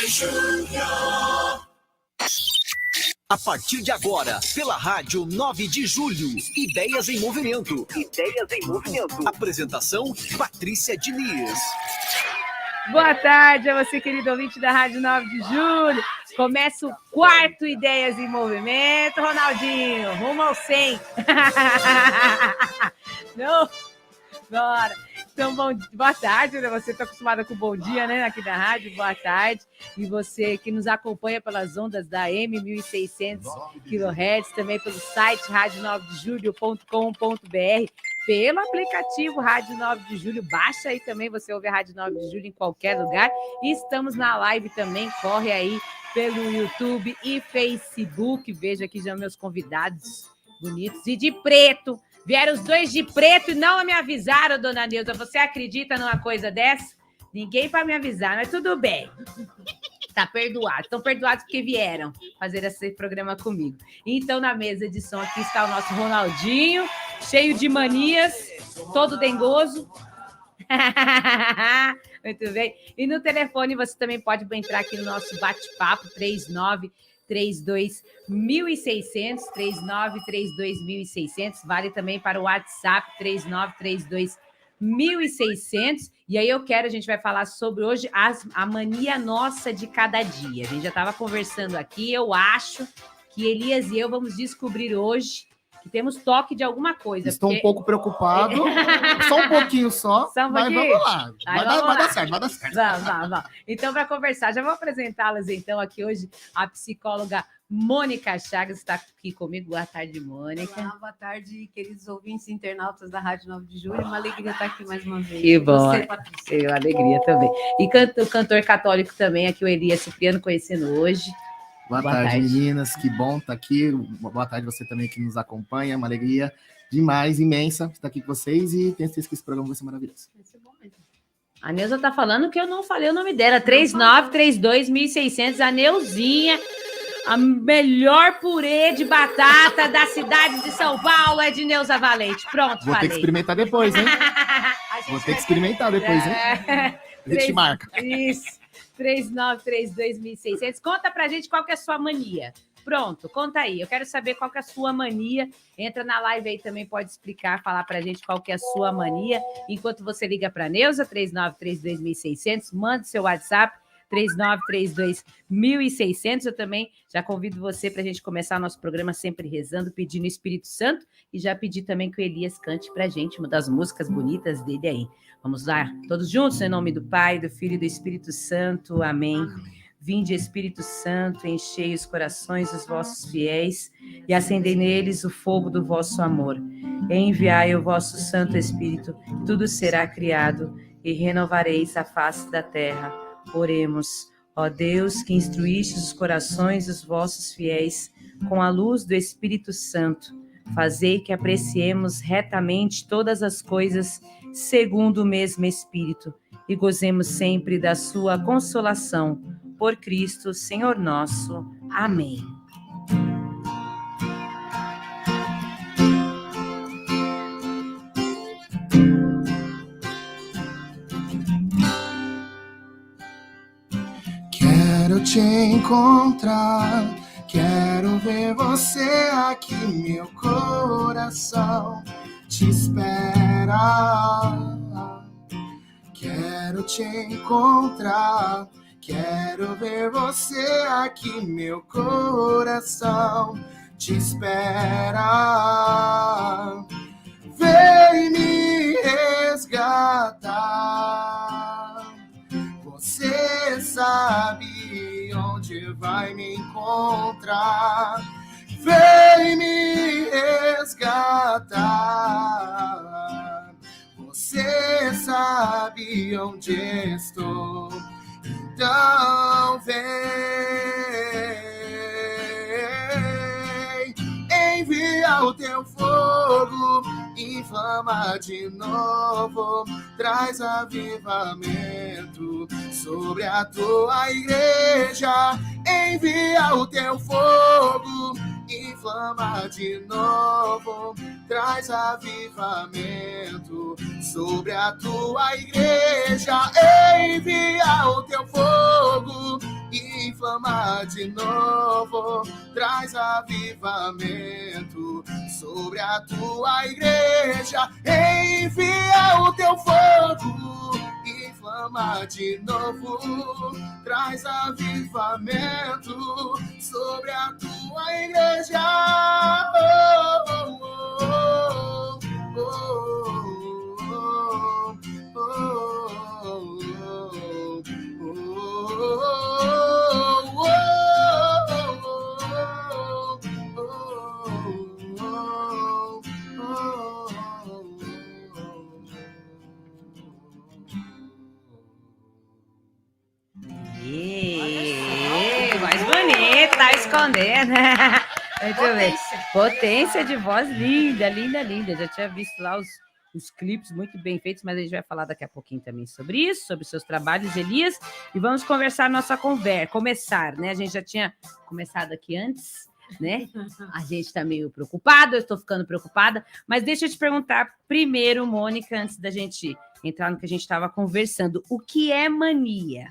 de julho. A partir de agora, pela Rádio 9 de Julho, Ideias em Movimento. Ideias em Movimento. Apresentação, Patrícia Diniz. Boa tarde a você, querido ouvinte da Rádio 9 de Julho. Começa o quarto Ideias em Movimento. Ronaldinho, rumo ao 100. Não, bora. Então, boa tarde, né? Você está acostumada com o bom dia, né? Aqui da rádio, boa tarde. E você que nos acompanha pelas ondas da M 1600 kHz, também pelo site radio9dejulho.com.br, pelo aplicativo Rádio 9 de Julho. Baixa aí também, você ouve a Rádio 9 de Julho em qualquer lugar. E estamos na live também, corre aí pelo YouTube e Facebook. Veja aqui já meus convidados bonitos e de preto. Vieram os dois de preto e não me avisaram, dona Neuza. Você acredita numa coisa dessa? Ninguém para me avisar, mas tudo bem. Tá perdoado. Estão perdoados porque vieram fazer esse programa comigo. Então, na mesa de som aqui está o nosso Ronaldinho, cheio de manias, todo dengoso. Muito bem. E no telefone você também pode entrar aqui no nosso bate-papo, 3932.600, 3932.600, vale também para o WhatsApp, 3932.600. E aí a gente vai falar sobre hoje a mania nossa de cada dia. A gente já estava conversando aqui, eu acho que Elias e eu vamos descobrir hoje que temos toque de alguma coisa. Estou um pouco preocupado, só um pouquinho só, mas vamos lá. Vai dar certo, vai dar certo. Vamos. Então, para conversar, já vou apresentá-las então aqui hoje, a psicóloga Mônica Chagas está aqui comigo. Boa tarde, Mônica. Olá, boa tarde, queridos ouvintes e internautas da Rádio 9 de Julho. Uma alegria estar aqui mais uma vez. Que bom. Você, Patrícia. Uma alegria também. E o cantor católico também, aqui o Elias Cipriano, conhecendo hoje. Boa tarde, meninas. Que bom estar aqui. Boa tarde você também que nos acompanha. Uma alegria demais, imensa estar aqui com vocês e tenho certeza que esse programa vai ser maravilhoso. Vai ser bom mesmo. A Neuza tá falando que eu não falei o nome dela. 3932.600, a Neuzinha. A melhor purê de batata da cidade de São Paulo é de Neuza Valente. Pronto, Vou ter que experimentar depois, hein? Vou ter que experimentar depois, hein? A gente marca. Isso. 3932.600. Conta pra gente qual que é a sua mania. Pronto, conta aí. Eu quero saber qual que é a sua mania. Entra na live aí também, pode explicar, falar pra gente qual que é a sua mania. Enquanto você liga pra Neuza, 3932.600, manda seu WhatsApp, 3932.600. Eu também já convido você para a gente começar nosso programa sempre rezando, pedindo o Espírito Santo, e já pedi também que o Elias cante para a gente uma das músicas bonitas dele aí. Vamos lá, todos juntos, em nome do Pai, do Filho e do Espírito Santo. Amém. Vinde, Espírito Santo, enchei os corações dos vossos fiéis e acendei neles o fogo do vosso amor. Enviai o vosso Santo Espírito, tudo será criado e renovareis a face da terra. Oremos. Ó Deus, que instruíste os corações dos vossos fiéis com a luz do Espírito Santo, fazei que apreciemos retamente todas as coisas segundo o mesmo Espírito e gozemos sempre da sua consolação. Por Cristo, Senhor nosso. Amém. Quero te encontrar, quero ver você aqui, meu coração te espera. Quero te encontrar, quero ver você aqui, meu coração te espera. Vem me resgatar. Você sabe onde vai me encontrar. Vem me resgatar. Você sabe onde estou. Então vem, envia o teu fogo, inflama de novo, traz avivamento sobre a tua igreja. Envia o teu fogo, inflama de novo, traz avivamento sobre a tua igreja. Envia o teu fogo, inflama de novo, traz avivamento sobre a tua igreja, envia o teu fogo, inflama de novo, traz avivamento sobre a tua igreja. Mais bonita, tá escondendo. Deixa eu ver. Potência de voz linda, linda, linda. Já tinha visto lá os clipes muito bem feitos, mas a gente vai falar daqui a pouquinho também sobre isso, sobre seus trabalhos, Elias, e vamos conversar nossa conversa, começar, né? A gente já tinha começado aqui antes, né? A gente tá meio preocupado, eu estou ficando preocupada, mas deixa eu te perguntar primeiro, Mônica, antes da gente entrar no que a gente estava conversando, o que é mania?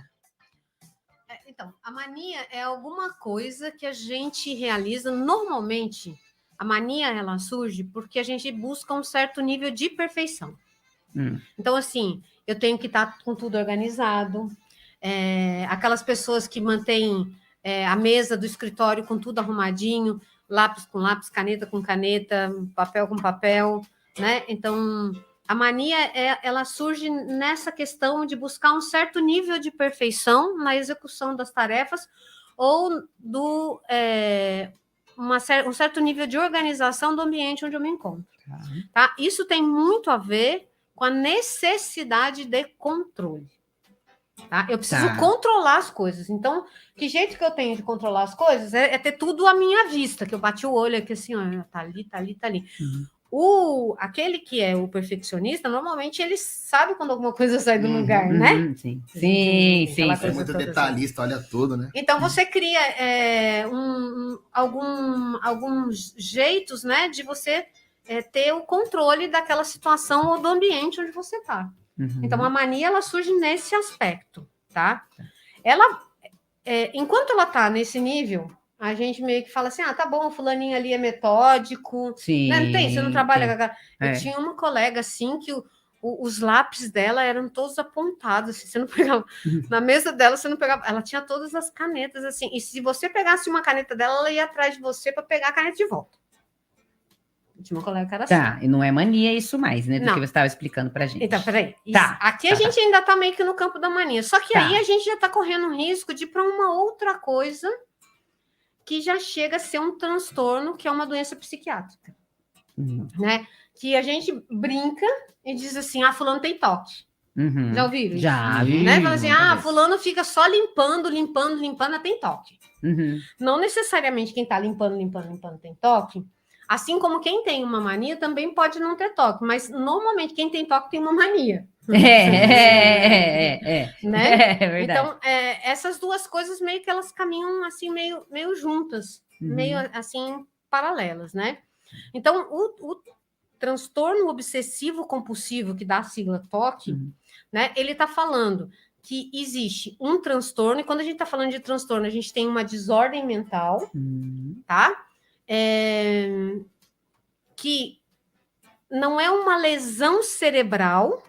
Então, a mania é alguma coisa que a gente realiza normalmente. A mania, ela surge porque a gente busca um certo nível de perfeição. Então, assim, eu tenho que estar com tudo organizado. Aquelas pessoas que mantêm a mesa do escritório com tudo arrumadinho, lápis com lápis, caneta com caneta, papel com papel, né? Então, a mania, ela surge nessa questão de buscar um certo nível de perfeição na execução das tarefas ou um certo nível de organização do ambiente onde eu me encontro. Tá? Isso tem muito a ver com a necessidade de controle. Tá? Eu preciso controlar as coisas. Então, que jeito que eu tenho de controlar as coisas é ter tudo à minha vista, que eu bati o olho aqui assim, ó, tá ali, tá ali, tá ali. Aquele que é o perfeccionista, normalmente ele sabe quando alguma coisa sai do lugar, né? Sim. É muito detalhista, olha tudo, né? Então, você cria alguns jeitos, né, de você ter o controle daquela situação ou do ambiente onde você está. Então, a mania, ela surge nesse aspecto, tá? Ela, enquanto ela está nesse nível, a gente meio que fala assim, tá bom, o fulaninho ali é metódico. Sim. Né? Não tem, você não trabalha com aquela... Eu tinha uma colega, assim, que os lápis dela eram todos apontados, assim, você não pegava... Na mesa dela, você não pegava... Ela tinha todas as canetas, assim, e se você pegasse uma caneta dela, ela ia atrás de você para pegar a caneta de volta. Tinha uma colega que era assim. Tá, e não é mania isso mais, né? Do que você estava explicando pra gente. Então, peraí. Aqui a gente ainda tá meio que no campo da mania. Só que aí a gente já tá correndo o risco de ir para uma outra coisa que já chega a ser um transtorno, que é uma doença psiquiátrica. Né? Que a gente brinca e diz assim, fulano tem toque. Já ouviram? Já vi. Né? Fala assim, fulano fica só limpando, tem toque. Não necessariamente quem tá limpando tem toque. Assim como quem tem uma mania também pode não ter toque, mas normalmente quem tem toque tem uma mania. Né? É verdade. Então, essas duas coisas meio que elas caminham assim, meio juntas, meio assim, paralelas, né? Então, o transtorno obsessivo compulsivo, que dá a sigla TOC, né? Ele está falando que existe um transtorno, e quando a gente está falando de transtorno, a gente tem uma desordem mental, tá? Que não é uma lesão cerebral,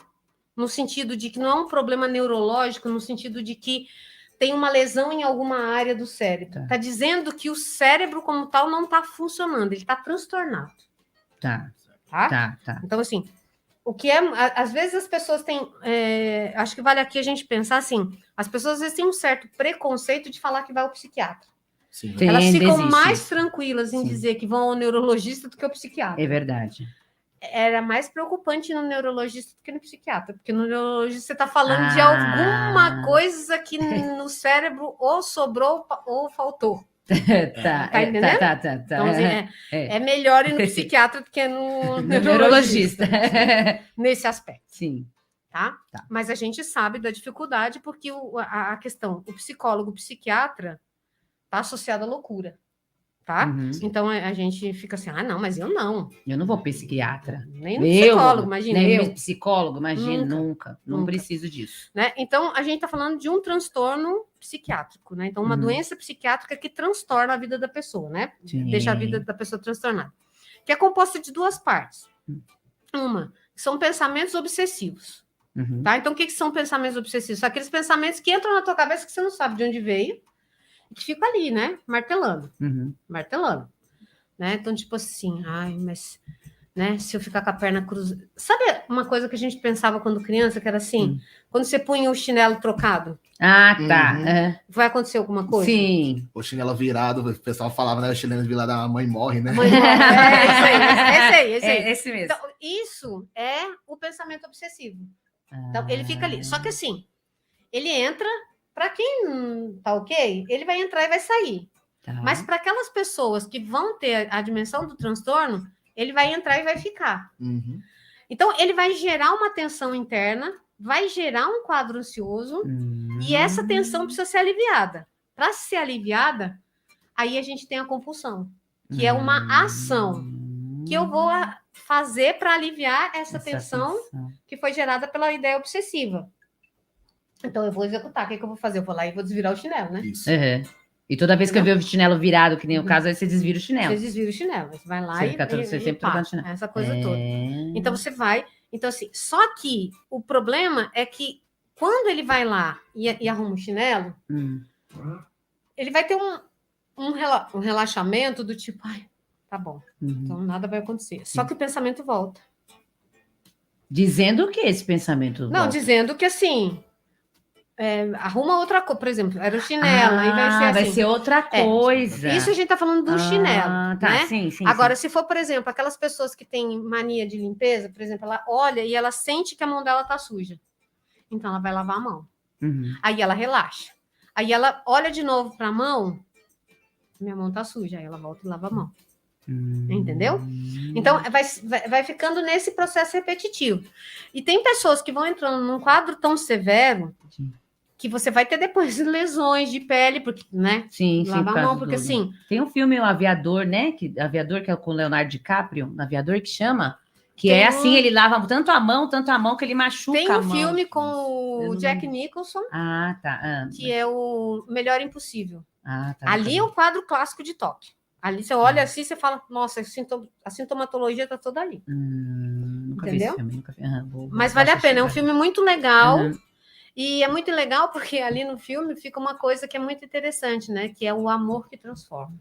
no sentido de que não é um problema neurológico, no sentido de que tem uma lesão em alguma área do cérebro. Está dizendo que o cérebro como tal não está funcionando, ele está transtornado. Tá. Então, assim, o que é... Às vezes as pessoas têm... acho que vale aqui a gente pensar assim, as pessoas às vezes têm um certo preconceito de falar que vai ao psiquiatra. Sim. Elas ficam mais tranquilas em dizer que vão ao neurologista do que ao psiquiatra. É verdade. Era mais preocupante no neurologista do que no psiquiatra, porque no neurologista você está falando de alguma coisa que no cérebro ou sobrou ou faltou. Tá entendendo? Tá. Então, assim, é melhor ir no psiquiatra do que no neurologista. Nesse aspecto. Sim. Tá? Mas a gente sabe da dificuldade porque a questão, o psicólogo, o psiquiatra, está associado à loucura. tá? Uhum. Então a gente fica assim, não, mas eu não. Eu não vou psiquiatra. Nem no psicólogo, imagina. Nem eu. psicólogo, imagina, nunca. Não Nunca. preciso disso. Né? Então, a gente está falando de um transtorno psiquiátrico, né? Então, uma doença psiquiátrica que transtorna a vida da pessoa, né? Sim. Deixa a vida da pessoa transtornada. Que é composta de duas partes. Uma, são pensamentos obsessivos. Uhum. Tá? Então, o que são pensamentos obsessivos? São aqueles pensamentos que entram na tua cabeça que você não sabe de onde veio e que ficam ali, né? Martelando. Martelando. Né? Então, tipo assim, mas... Né? Se eu ficar com a perna cruzada... Sabe uma coisa que a gente pensava quando criança, que era assim? Quando você punha o chinelo trocado? Ah, tá. Uhum. Vai acontecer alguma coisa? Sim. O chinelo virado, o pessoal falava, né? O chinelo virado, a mãe morre, né? Mãe, esse aí. É esse mesmo. Então, isso é o pensamento obsessivo. Então, ele fica ali. Só que assim, ele entra, para quem não tá ok, ele vai entrar e vai sair. Tá. Mas para aquelas pessoas que vão ter a dimensão do transtorno, ele vai entrar e vai ficar. Uhum. Então, ele vai gerar uma tensão interna, vai gerar um quadro ansioso, e essa tensão precisa ser aliviada. Para ser aliviada, aí a gente tem a compulsão, que é uma ação que eu vou fazer para aliviar essa tensão que foi gerada pela ideia obsessiva. Então, eu vou executar. O que eu vou fazer? Eu vou lá e vou desvirar o chinelo, né? Isso. Uhum. E toda vez que eu ver o chinelo virado, que nem o caso, aí você desvira o chinelo. Você desvira o chinelo. Você vai lá você sempre trocando chinelo. essa coisa toda. Então, você vai... Então, assim, só que o problema é que quando ele vai lá e arruma o chinelo, ele vai ter um relaxamento do tipo, tá bom, então nada vai acontecer. Só que o pensamento volta. Dizendo o que esse pensamento Não, volta? dizendo que assim... arruma outra coisa, por exemplo, era o chinelo, aí vai ser assim. Vai ser outra coisa. Isso a gente tá falando do chinelo, tá, né? Sim. Agora, se for, por exemplo, aquelas pessoas que têm mania de limpeza, por exemplo, ela olha e ela sente que a mão dela tá suja. Então, ela vai lavar a mão. Aí ela relaxa. Aí ela olha de novo para a mão, minha mão tá suja, aí ela volta e lava a mão. Entendeu? Então, vai ficando nesse processo repetitivo. E tem pessoas que vão entrando num quadro tão severo que você vai ter depois lesões de pele, porque, né? Sim, lavar a mão, porque assim... Tem um filme, O Aviador, né? Aviador, que é com o Leonardo DiCaprio, Aviador, que chama... Que é assim, ele lava tanto a mão que ele machuca a mão. Tem um filme com o Jack Nicholson, que é o Melhor Impossível. Ali é um quadro clássico de toque. Ali você olha assim, você fala, nossa, a sintomatologia está toda ali. Nunca entendeu? Vi esse filme, nunca vi. Mas vale a pena, é um filme muito legal. E é muito legal porque ali no filme fica uma coisa que é muito interessante, né? Que é o amor que transforma.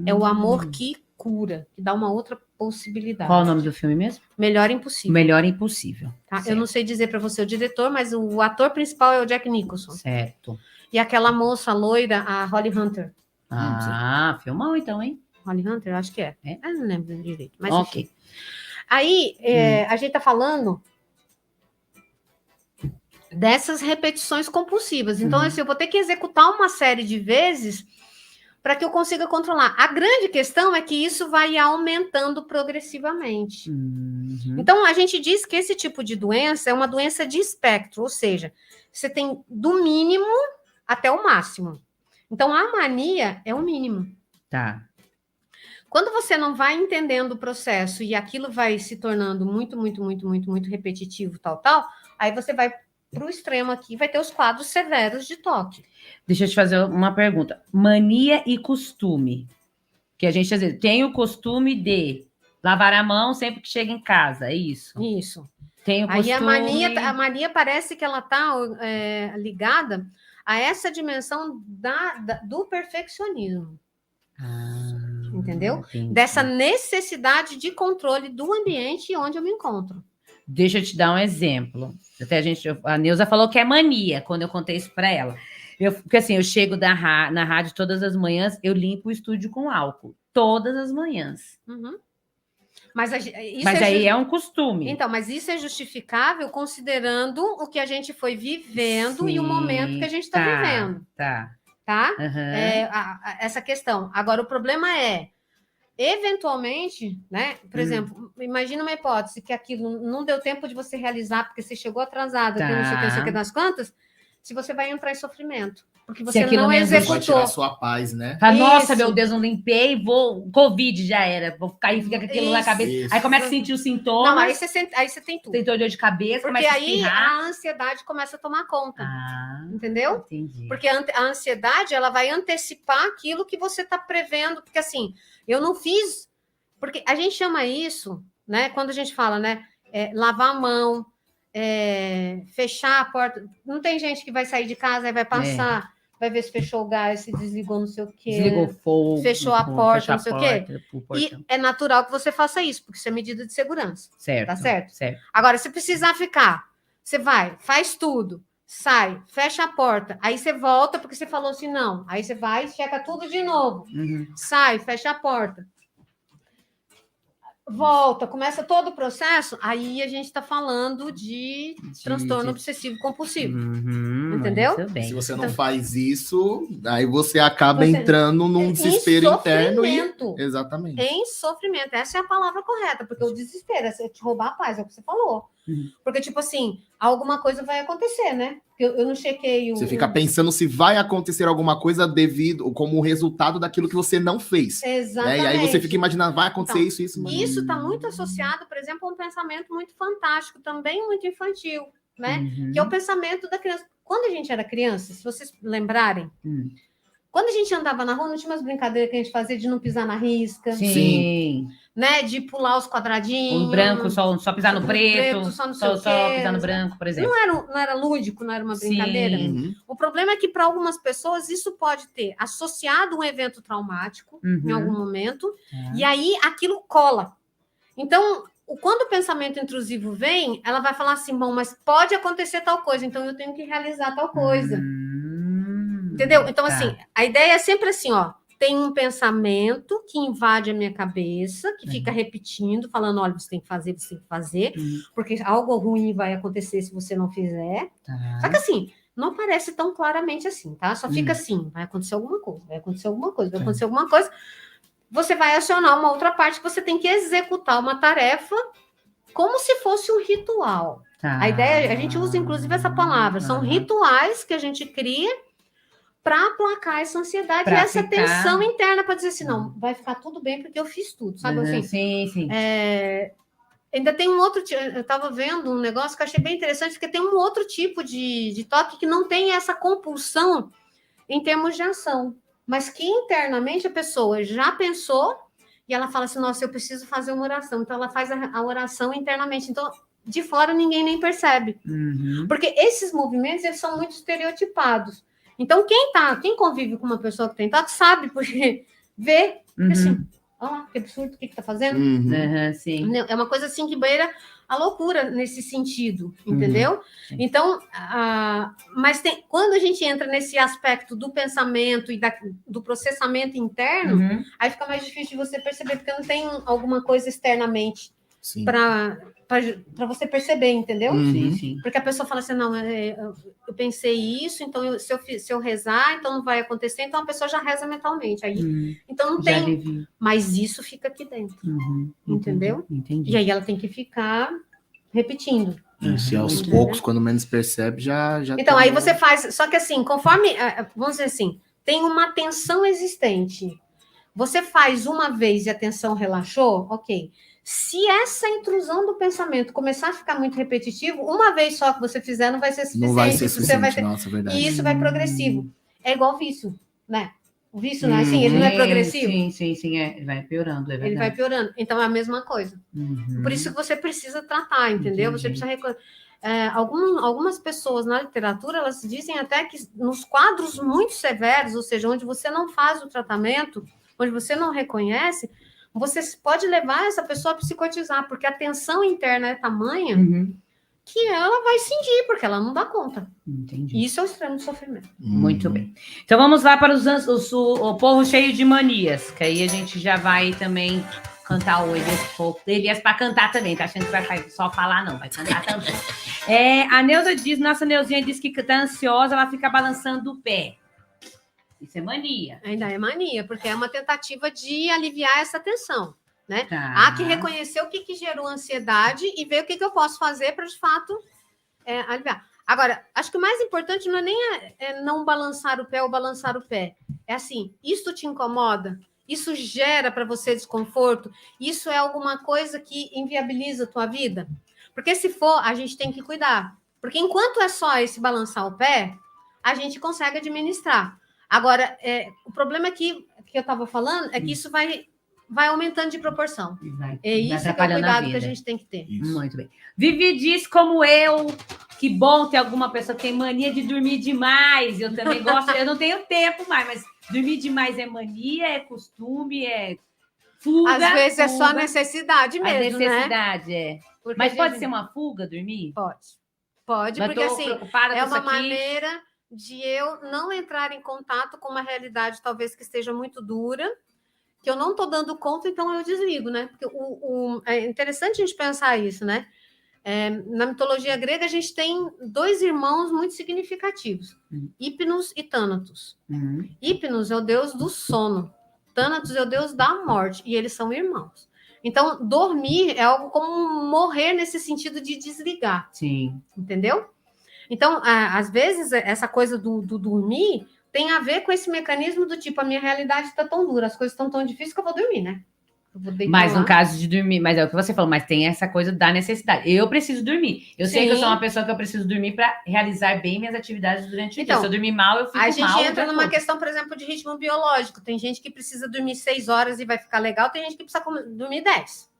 É o amor que cura, que dá uma outra possibilidade. Qual o nome do filme mesmo? Melhor Impossível. Melhor Impossível. Tá? Eu não sei dizer para você o diretor, mas o ator principal é o Jack Nicholson. Certo. E aquela moça loira, a Holly Hunter. Filmão então, hein? Holly Hunter, acho que é. Eu não lembro direito. Mas ok. Enfim. Aí, a gente tá falando dessas repetições compulsivas. Então, assim, eu vou ter que executar uma série de vezes para que eu consiga controlar. A grande questão é que isso vai aumentando progressivamente. Então, a gente diz que esse tipo de doença é uma doença de espectro, ou seja, você tem do mínimo até o máximo. Então, a mania é o mínimo. Tá. Quando você não vai entendendo o processo e aquilo vai se tornando muito repetitivo, tal, aí você vai para o extremo aqui, vai ter os quadros severos de toque. Deixa eu te fazer uma pergunta. Mania e costume. Que a gente, às vezes, tem o costume de lavar a mão sempre que chega em casa, é isso? Isso. Tem o costume... Aí a mania parece que ela está ligada a essa dimensão do perfeccionismo. Entendeu? Entendi. Dessa necessidade de controle do ambiente onde eu me encontro. Deixa eu te dar um exemplo. Até a Neuza falou que é mania, quando eu contei isso para ela. Porque assim, eu chego na rádio todas as manhãs, eu limpo o estúdio com álcool. Todas as manhãs. Mas aí é um costume. Então, mas isso é justificável considerando o que a gente foi vivendo e o momento que a gente está vivendo. Tá? Essa questão. Agora, o problema é, eventualmente, né? Por exemplo, imagina uma hipótese que aquilo não deu tempo de você realizar porque você chegou atrasado, que não sei o que das quantas, se você vai entrar em sofrimento. Porque Se você aquilo não não Vai executou. tirar a sua paz, né? Fala, nossa, Isso. meu Deus, não limpei, vou. Covid já era. Vou cair, fica com aquilo na Isso. cabeça. Isso. Aí começa a sentir os sintomas. Não, aí você tem tudo. Tem dor de cabeça, Porque começa a aí espirrar. a ansiedade começa a tomar conta. Ah, Entendeu? entendi. Porque a ansiedade, ela vai antecipar aquilo que você está prevendo. Porque assim, eu não fiz... Porque a gente chama isso, né? Quando a gente fala, né? Lavar a mão, fechar a porta. Não tem gente que vai sair de casa e vai passar, vai ver se fechou o gás, se desligou não sei o quê. Desligou o fogo. Fechou a porta, fechou a não sei o quê. porta, E é natural que você faça isso, porque isso é medida de segurança. Certo. Tá certo? Certo. Agora, se precisar ficar, você vai, faz tudo, sai, fecha a porta, aí você volta porque você falou assim, não. Aí você vai, checa tudo de novo. Uhum. Sai, fecha a porta. Volta, começa todo o processo, aí a gente está falando de transtorno obsessivo compulsivo. Uhum, Entendeu? muito bem. Se você não faz isso, aí você acaba entrando num Em desespero interno sofrimento. Exatamente. Em sofrimento, essa é a palavra correta, porque o desespero é te roubar a paz, é o que você falou. Uhum. Porque, tipo assim, alguma coisa vai acontecer, né? Eu não chequei Você fica pensando se vai acontecer alguma coisa devido, como resultado daquilo que você não fez. Exatamente. Né? E aí você fica imaginando, vai acontecer Então, isso. Mas... Isso está muito associado, por exemplo, a um pensamento muito fantástico, também muito infantil, né? Uhum. Que é o pensamento da criança. Quando a gente era criança, se vocês lembrarem, quando a gente andava na rua, não tinha umas brincadeiras que a gente fazia de não pisar na risca, Sim. né? De pular os quadradinhos. O branco, só pisar no preto, só não sei o quê. pisar no branco, por exemplo. Não era lúdico, não era uma brincadeira. Sim. Uhum. O problema é que, para algumas pessoas, isso pode ter associado um evento traumático em algum momento, e aí aquilo cola. Então, quando o pensamento intrusivo vem, ela vai falar assim, bom, mas pode acontecer tal coisa, então eu tenho que realizar tal coisa. Entendeu? Então, assim, a ideia é sempre assim, ó, tem um pensamento que invade a minha cabeça, que fica repetindo, falando, olha, você tem que fazer, porque algo ruim vai acontecer se você não fizer. Só que assim, não aparece tão claramente assim, tá? Só fica assim, vai acontecer alguma coisa, vai acontecer alguma coisa, vai acontecer alguma coisa. Você vai acionar uma outra parte que você tem que executar uma tarefa como se fosse um ritual. A ideia, a gente usa inclusive essa palavra, são rituais que a gente cria para aplacar essa ansiedade e essa tensão interna, para dizer assim, não, vai ficar tudo bem porque eu fiz tudo, sabe assim? Sim. Ainda tem um outro, eu estava vendo um negócio que eu achei bem interessante, porque tem um outro tipo de toque que não tem essa compulsão em termos de ação, mas que internamente a pessoa já pensou e ela fala assim, nossa, eu preciso fazer uma oração. Então, ela faz a oração internamente. Então, de fora, ninguém nem percebe. Porque esses movimentos, eles são muito estereotipados. Então, quem convive com uma pessoa que tem toque sabe, porque vê, porque assim, olha lá, que absurdo, o que está fazendo? Sim. É uma coisa assim que beira a loucura nesse sentido, entendeu? Então, mas quando a gente entra nesse aspecto do pensamento e do processamento interno, aí fica mais difícil de você perceber, porque não tem alguma coisa externamente para você perceber, entendeu? Sim. Porque a pessoa fala assim, não, eu pensei isso, então se eu rezar, então não vai acontecer, então a pessoa já reza mentalmente. Aí, então não tem, mas isso fica aqui dentro, entendeu? Entendi. E aí ela tem que ficar repetindo. Se aos poucos, quando menos percebe, já então, aí você faz, só que assim, conforme, vamos dizer assim, tem uma tensão existente. Você faz uma vez e a tensão relaxou, ok. Se essa intrusão do pensamento começar a ficar muito repetitivo, uma vez só que você fizer não vai ser suficiente. Não vai ser suficiente, você vai ter... nossa, verdade. E isso vai progressivo. É igual vício, né? O vício não é assim, ele não é progressivo. Sim, ele vai piorando, é verdade. Ele vai piorando. Então, é a mesma coisa. Por isso que você precisa tratar, entendeu? Você precisa... algumas pessoas na literatura, elas dizem até que nos quadros muito severos, ou seja, onde você não faz o tratamento, onde você não reconhece, você pode levar essa pessoa a psicotizar, porque a tensão interna é tamanha que ela vai cindir, porque ela não dá conta. Entendi. Isso é o extremo do sofrimento. Muito bem. Então vamos lá para o povo cheio de manias, que aí a gente já vai também cantar o Elias para cantar também, tá achando que vai só falar, não, vai cantar também. A Neuza diz, nossa Neuzinha diz que tá ansiosa, ela fica balançando o pé. Isso é mania. Ainda é mania, porque é uma tentativa de aliviar essa tensão, né? Tá. Há que reconhecer o que gerou ansiedade e ver o que eu posso fazer para, de fato, aliviar. Agora, acho que o mais importante não é nem não balançar o pé ou balançar o pé. É assim, isso te incomoda? Isso gera para você desconforto? Isso é alguma coisa que inviabiliza a tua vida? Porque se for, a gente tem que cuidar. Porque enquanto é só esse balançar o pé, a gente consegue administrar. Agora, o problema que eu estava falando é que isso vai aumentando de proporção. É isso que é o cuidado que a gente tem que ter. Isso. Muito bem. Vivi diz como eu, que bom ter alguma pessoa que tem mania de dormir demais. Eu também gosto, eu não tenho tempo mais, mas dormir demais é mania, é costume, é fuga. Às vezes fuga. É só necessidade mesmo, necessidade, né? Porque mas pode ser uma fuga, dormir? Pode, mas porque assim, é uma aqui. maneira de eu não entrar em contato com uma realidade talvez que esteja muito dura, que eu não estou dando conta, então eu desligo, né? Porque é interessante a gente pensar isso, né? Na mitologia grega, a gente tem 2 irmãos muito significativos, Hypnos e Thanatos. Hypnos é o deus do sono, Thanatos é o deus da morte, e eles são irmãos. Então, dormir é algo como morrer nesse sentido de desligar. Sim. Entendeu? Então, às vezes, essa coisa do dormir tem a ver com esse mecanismo do tipo, a minha realidade está tão dura, as coisas estão tão difíceis que eu vou dormir, né? Mas no caso de dormir, mas é o que você falou, mas tem essa coisa da necessidade. Eu preciso dormir. Eu sei que eu sou uma pessoa que eu preciso dormir para realizar bem minhas atividades durante o dia. Se eu dormir mal, eu fico mal. A gente entra numa questão, por exemplo, de ritmo biológico. Tem gente que precisa dormir 6 horas e vai ficar legal, tem gente que precisa dormir 10.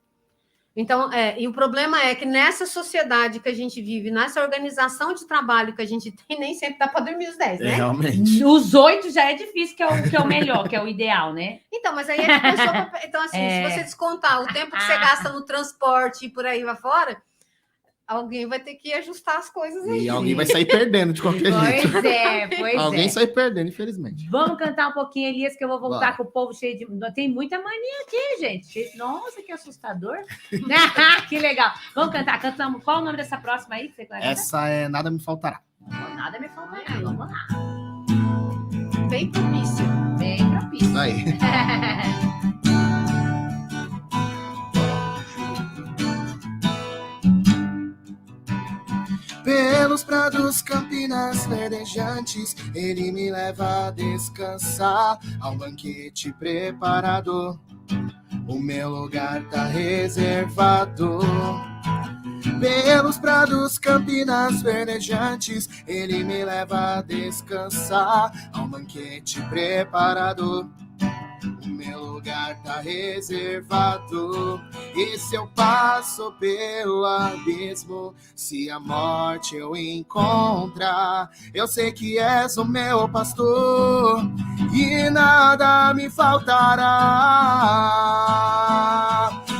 Então, e o problema é que nessa sociedade que a gente vive, nessa organização de trabalho que a gente tem, nem sempre dá para dormir os 10, né? Realmente. Os 8 já é difícil, que é o melhor, que é o ideal, né? Então, mas aí a pessoa... Então, assim, se você descontar o tempo que você gasta no transporte e por aí vai fora, alguém vai ter que ajustar as coisas aí. E alguém vai sair perdendo de qualquer jeito. Pois é. Alguém sai perdendo, infelizmente. Vamos cantar um pouquinho, Elias, que eu vou voltar com o povo cheio de... Tem muita mania aqui, gente. Nossa, que assustador. Que legal. Vamos cantar. Cantamos. Qual o nome dessa próxima aí? Que você vai cantar? Essa é Nada Me Faltará. Nada Me Faltará. Vamos lá. Bem propício. Bem propício. Isso aí. Pelos prados, campinas verdejantes, ele me leva a descansar ao banquete preparado. O meu lugar tá reservado. Pelos prados, campinas verdejantes, ele me leva a descansar ao banquete preparado. O meu lugar tá reservado. E se eu passo pelo abismo, se a morte eu encontrar, eu sei que és o meu pastor e nada me faltará.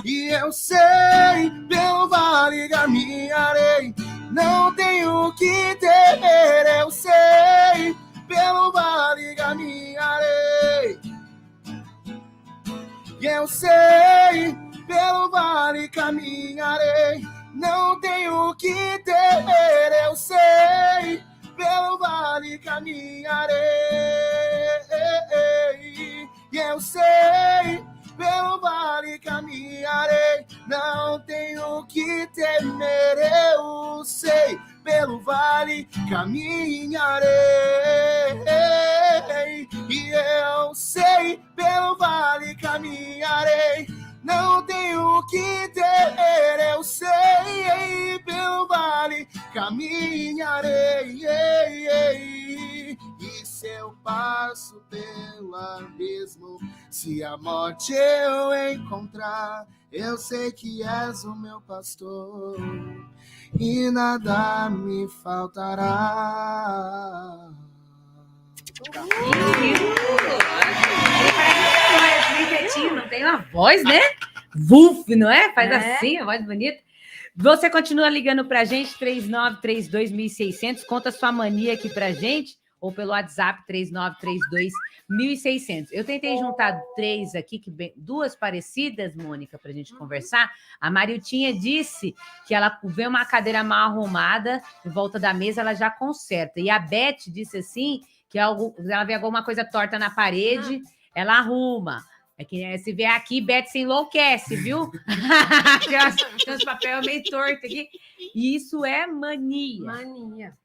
E eu sei, pelo vale caminharei, não tenho que temer. Eu sei, pelo vale caminharei. E eu sei, pelo vale caminharei, não tenho que temer. Eu sei, pelo vale caminharei. E eu sei, pelo vale caminharei, não tenho que temer. Eu sei, pelo vale caminharei. E eu sei, pelo vale caminharei, não tenho que temer. Eu sei, pelo vale caminharei. E se eu passo pelo abismo, se a morte eu encontrar, eu sei que és o meu pastor e nada me faltará. Não tem uma voz, né? Vuf, não é? Faz assim, a voz bonita. Você continua ligando pra gente, 3932.600. Conta sua mania aqui pra gente, ou pelo WhatsApp, 3932.600. Eu tentei juntar 3 aqui, duas parecidas, Mônica, pra gente conversar. A Mariltinha disse que ela vê uma cadeira mal arrumada em volta da mesa, ela já conserta. E a Beth disse assim, que ela vê alguma coisa torta na parede, ela arruma. É que se vier aqui, Beth se enlouquece, viu? Tem uns papéis meio tortos aqui. E isso é mania. Mania.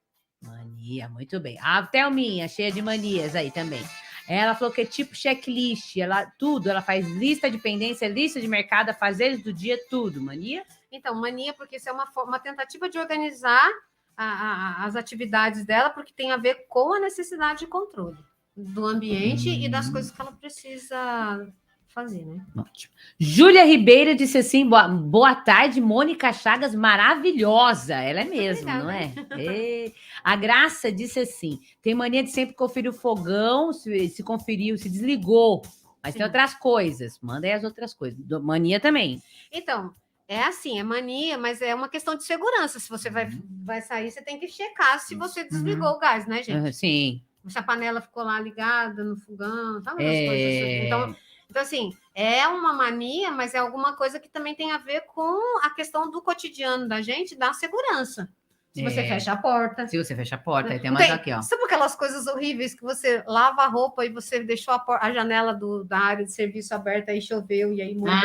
Mania, muito bem. A Thelminha, cheia de manias aí também. Ela falou que é tipo checklist, ela faz lista de pendência, lista de mercado, afazeres do dia, tudo. Mania? Então, mania, porque isso é uma tentativa de organizar as atividades dela, porque tem a ver com a necessidade de controle do ambiente e das coisas que ela precisa fazer, né? Ótimo. Júlia Ribeiro disse assim: boa tarde, Mônica Chagas, maravilhosa. Ela é mesmo, Obrigada. não é? A Graça disse assim: tem mania de sempre conferir o fogão, se conferiu, se desligou. Mas tem outras coisas. Manda aí as outras coisas. Mania também. Então, é assim, é mania, mas é uma questão de segurança. Se você vai sair, você tem que checar se você desligou o gás, né, gente? Sim. Se a panela ficou lá ligada no fogão, sabe? As coisas. Então, assim, é uma mania, mas é alguma coisa que também tem a ver com a questão do cotidiano da gente, da segurança. Se você fecha a porta. Se você fecha a porta, aí tem mais aqui, ó. Sabe aquelas coisas horríveis que você lava a roupa e você deixou a janela da área de serviço aberta e choveu e aí molhou.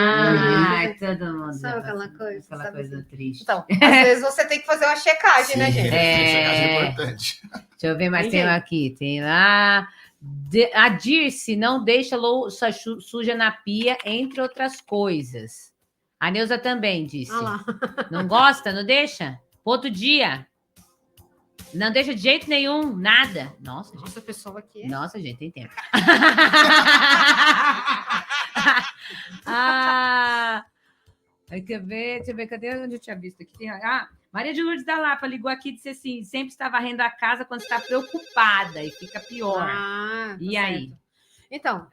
Todo mundo. Sabe aquela coisa? Aquela coisa triste. Então, às vezes você tem que fazer uma checagem, né, gente? Checagem é importante. Deixa eu ver mais, tem aqui. Tem lá. A Dirce não deixa louça suja na pia, entre outras coisas. A Neuza também disse. Não gosta? Não deixa? Outro dia. Não deixa de jeito nenhum, nada. Nossa, gente. Nossa, pessoa aqui. Nossa, gente, tem tempo. Quer ver? Deixa eu ver, cadê onde eu tinha visto aqui? Maria de Lourdes da Lapa ligou aqui e disse assim: sempre está varrendo a casa quando está preocupada e fica pior. E aí? Então,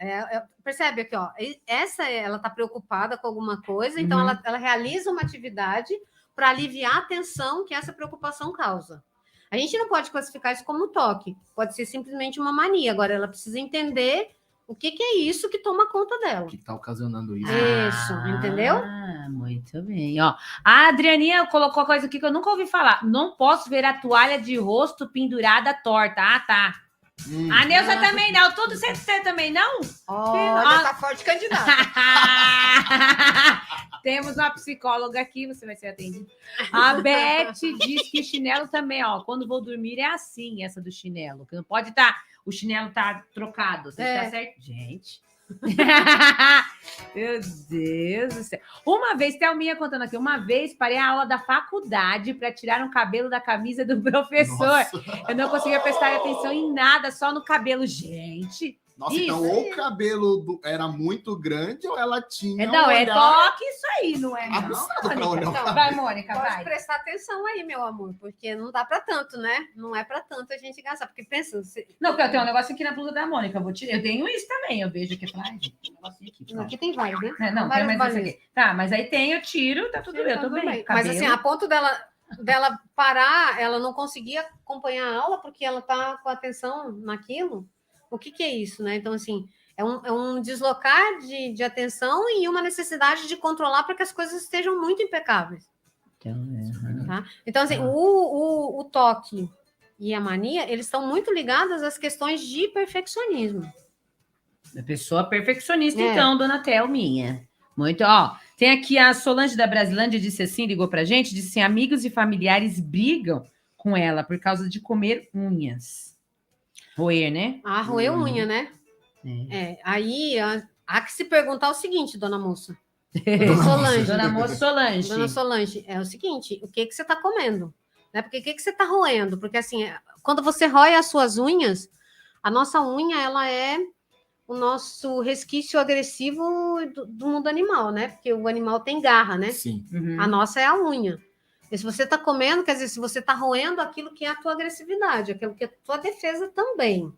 percebe aqui, ó. Ela está preocupada com alguma coisa, então ela realiza uma atividade para aliviar a tensão que essa preocupação causa. A gente não pode classificar isso como toque, pode ser simplesmente uma mania. Agora, ela precisa entender o que é isso que toma conta dela. O que está ocasionando isso? Isso, entendeu? Muito bem. Ó, a Adrianinha colocou coisa aqui que eu nunca ouvi falar. Não posso ver a toalha de rosto pendurada torta. Tá. A Neuza também não. Tudo você também não? Olha, tá forte candidato. Temos uma psicóloga aqui, você vai ser atendido. A Beth diz que chinelo também, ó. Quando vou dormir é assim, essa do chinelo. Que não pode estar... O chinelo tá trocado. Você tá certo? Gente... Meu Deus do céu. Uma vez, Thelminha contando aqui, uma vez parei a aula da faculdade para tirar um cabelo da camisa do professor. Nossa. Eu não conseguia prestar atenção em nada, só no cabelo. Gente. Nossa, então ou o cabelo era muito grande ou ela tinha. Não, é toque isso aí, não é? Não. Vai, Mônica, vai. Pode prestar atenção aí, meu amor, porque não dá para tanto, né? Não é para tanto a gente gastar, porque pensa. Não, porque eu tenho um negócio aqui na blusa da Mônica, eu tenho isso também, eu vejo aqui. Gente, tem um negocinho aqui. Aqui tem vários, né? Não, tem mais isso aqui. Tá, mas aí tem, eu tiro, tá tudo bem, eu tô bem. Mas assim, a ponto dela parar, ela não conseguia acompanhar a aula porque ela tá com a atenção naquilo. O que é isso, né? Então, assim, é um deslocar de atenção e uma necessidade de controlar para que as coisas estejam muito impecáveis. Tá? Então, assim, o toque e a mania, eles estão muito ligados às questões de perfeccionismo. A pessoa perfeccionista, então, dona Thelminha. Muito, ó. Tem aqui a Solange da Brasilândia, disse assim, ligou pra gente, disse assim, amigos e familiares brigam com ela por causa de comer unhas. Roer, né? Roer unha, né? Aí há que se perguntar o seguinte, dona moça. Dona moça Solange. Dona Solange, é o seguinte, o que você está comendo? Né? Porque o que você está roendo? Porque assim, quando você rói as suas unhas, a nossa unha, ela é o nosso resquício agressivo do mundo animal, né? Porque o animal tem garra, né? Sim. A nossa é a unha. E se você está comendo, quer dizer, se você está roendo aquilo que é a tua agressividade, aquilo que é a tua defesa também.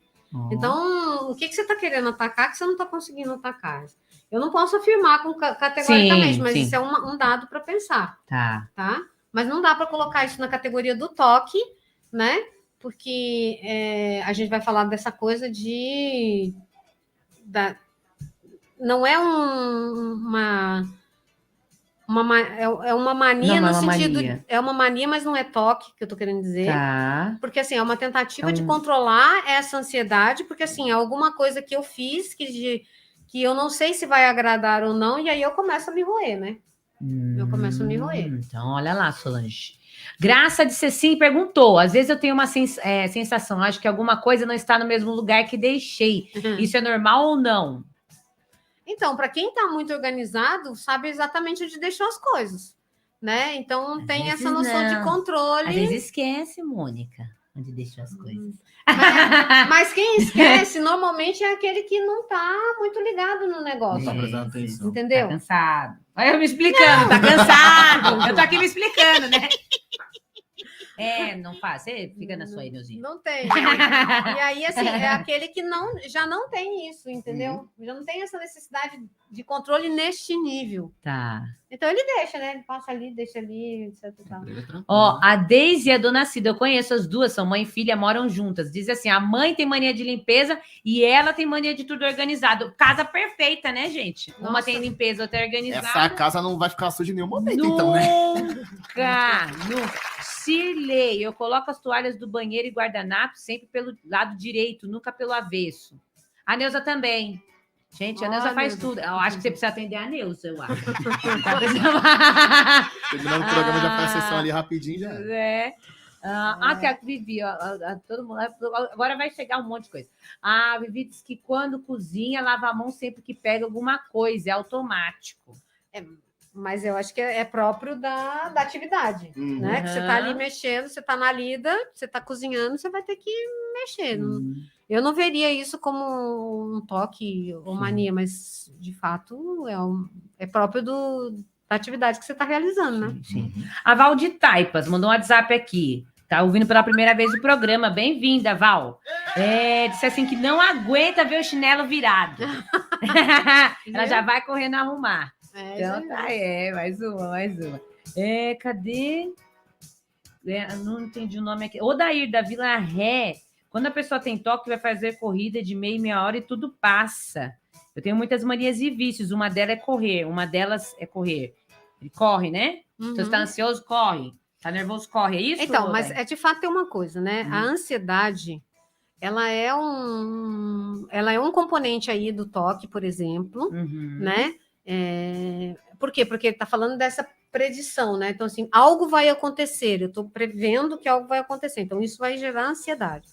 Então, o que você está querendo atacar que você não está conseguindo atacar? Eu não posso afirmar categoricamente, mas isso é um dado para pensar. Tá? Mas não dá para colocar isso na categoria do toque, né? Porque a gente vai falar dessa coisa não é uma mania no sentido... É uma mania, mas não é toque, que eu tô querendo dizer. Porque, assim, é uma tentativa de controlar essa ansiedade, porque, assim, é alguma coisa que eu fiz que eu não sei se vai agradar ou não, e aí eu começo a me roer, né? Eu começo a me roer. Então, olha lá, Solange. Graça de Cecim perguntou, às vezes eu tenho uma sensação, acho que alguma coisa não está no mesmo lugar que deixei. Isso é normal ou não? Então, para quem está muito organizado, sabe exatamente onde deixou as coisas, né? Então, tem essa noção de controle. Às vezes esquece, Mônica, onde deixou as coisas. Mas quem esquece, normalmente, é aquele que não está muito ligado no negócio. Tá prestando atenção. Entendeu? Tá cansado. Olha eu me explicando, tá cansado. Eu tô aqui me explicando, né? Não faz. Você fica na sua aí, Neuzinho. Não tem. E aí, assim, é aquele que já não tem isso, entendeu? Já não tem essa necessidade de controle neste nível. Tá. Então, ele deixa, né? Ele passa ali, deixa ali, etc. Ó, a Deise e a Dona Cida, eu conheço as duas, são mãe e filha, moram juntas. Diz assim, a mãe tem mania de limpeza e ela tem mania de tudo organizado. Casa perfeita, né, gente? Uma Nossa. tem limpeza, outra é organizada. Essa casa não vai ficar suja em nenhum momento, então, né? Nunca. Cirlei, eu coloco as toalhas do banheiro e guardanapo sempre pelo lado direito, nunca pelo avesso. A Neuza também. Gente, a Neuza faz tudo. Eu acho que você precisa atender a Neuza, eu acho. Terminando o programa, já faz a sessão ali rapidinho, já. Que a Vivi, todo mundo, agora vai chegar um monte de coisa. A Vivi diz que quando cozinha, lava a mão sempre que pega alguma coisa, é automático. Mas eu acho que é próprio da atividade, né? Que você tá ali mexendo, você tá na lida, você tá cozinhando, você vai ter que mexer. Eu não veria isso como um toque ou mania, mas de fato é próprio da atividade que você está realizando, né? Sim. A Val de Taipas mandou um WhatsApp aqui. Tá ouvindo pela primeira vez o programa. Bem-vinda, Val. Disse assim que não aguenta ver o chinelo virado. Ela já vai correndo arrumar. Então tá, mais uma. Cadê? Não entendi o nome aqui. Odair da Vila Ré. Quando a pessoa tem toque, vai fazer corrida de meia hora e tudo passa. Eu tenho muitas manias e vícios. Uma delas é correr. Ele corre, né? Se você está ansioso, corre. Tá nervoso, corre. É isso? Então, mas de fato tem uma coisa, né? A ansiedade, ela é um componente aí do toque, por exemplo, né? Por quê? Porque ele está falando dessa predição, né? Então, assim, algo vai acontecer, eu estou prevendo que algo vai acontecer, então isso vai gerar ansiedade.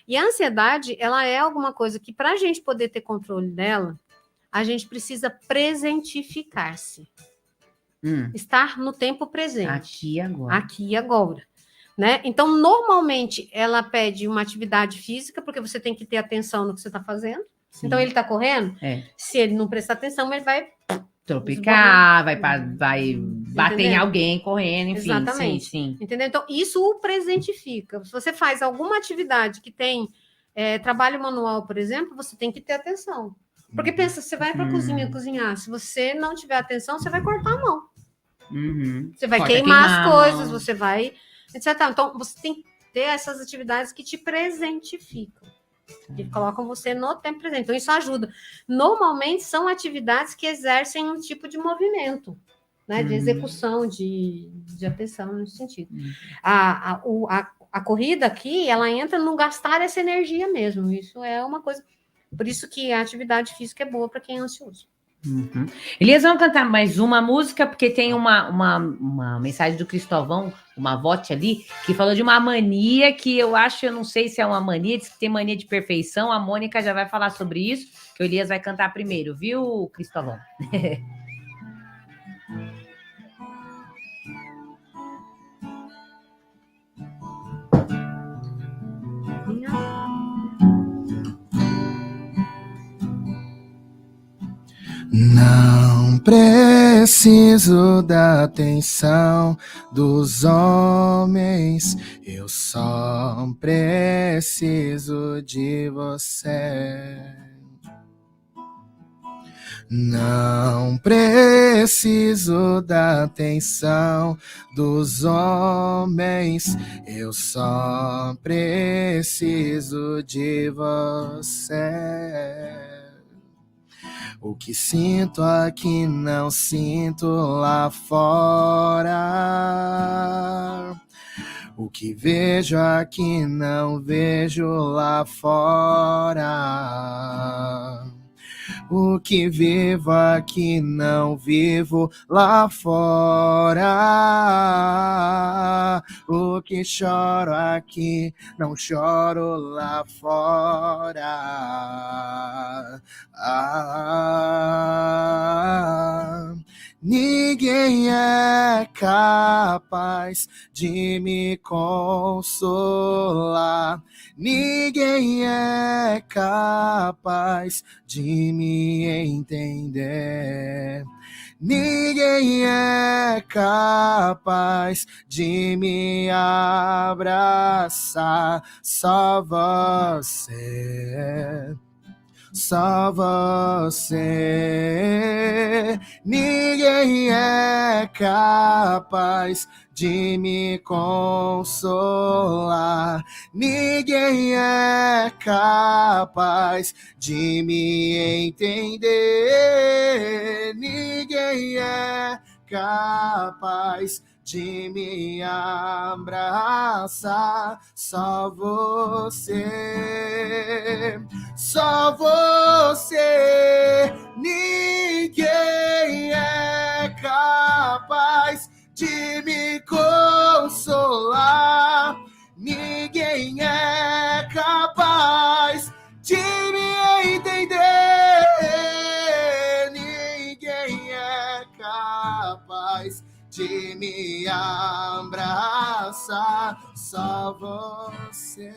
E a ansiedade, ela é alguma coisa que, para a gente poder ter controle dela, a gente precisa presentificar-se. Estar no tempo presente. Aqui e agora. Né? Então, normalmente, ela pede uma atividade física, porque você tem que ter atenção no que você está fazendo. Sim. Então, ele está correndo, se ele não prestar atenção, ele vai tropicar, vai bater em alguém correndo, enfim. Exatamente. Sim. Entendeu? Então, isso o presentifica. Se você faz alguma atividade que tem trabalho manual, por exemplo, você tem que ter atenção. Porque pensa, você vai para a cozinha cozinhar, se você não tiver atenção, você vai cortar a mão. Você vai queimar as coisas, você vai... Etc. Então, você tem que ter essas atividades que te presentificam. Que colocam você no tempo presente. Então, isso ajuda. Normalmente, são atividades que exercem um tipo de movimento, né? De execução, de atenção, nesse sentido. A corrida aqui, ela entra no gastar essa energia mesmo. Isso é uma coisa... Por isso que a atividade física é boa para quem é ansioso. Elias, vamos cantar mais uma música, porque tem uma mensagem do Cristóvão, uma vote ali, que falou de uma mania que eu não sei se é uma mania, diz que tem mania de perfeição. A Mônica já vai falar sobre isso, que o Elias vai cantar primeiro, viu, Cristóvão? Não preciso da atenção dos homens, eu só preciso de você. Não preciso da atenção dos homens, eu só preciso de você. O que sinto aqui não sinto lá fora. O que vejo aqui não vejo lá fora. O que vivo aqui não vivo lá fora. O que choro aqui não choro lá fora. Ninguém é capaz de me consolar. Ninguém é capaz de me entender. Ninguém é capaz de me abraçar. Só você. Só você. Ninguém é capaz de me consolar. Ninguém é capaz de me entender. Ninguém é capaz de me abraçar. Só você. Só você. Ninguém é capaz de me consolar. Ninguém é capaz de me entender. Ninguém é capaz de me abraçar. Só você.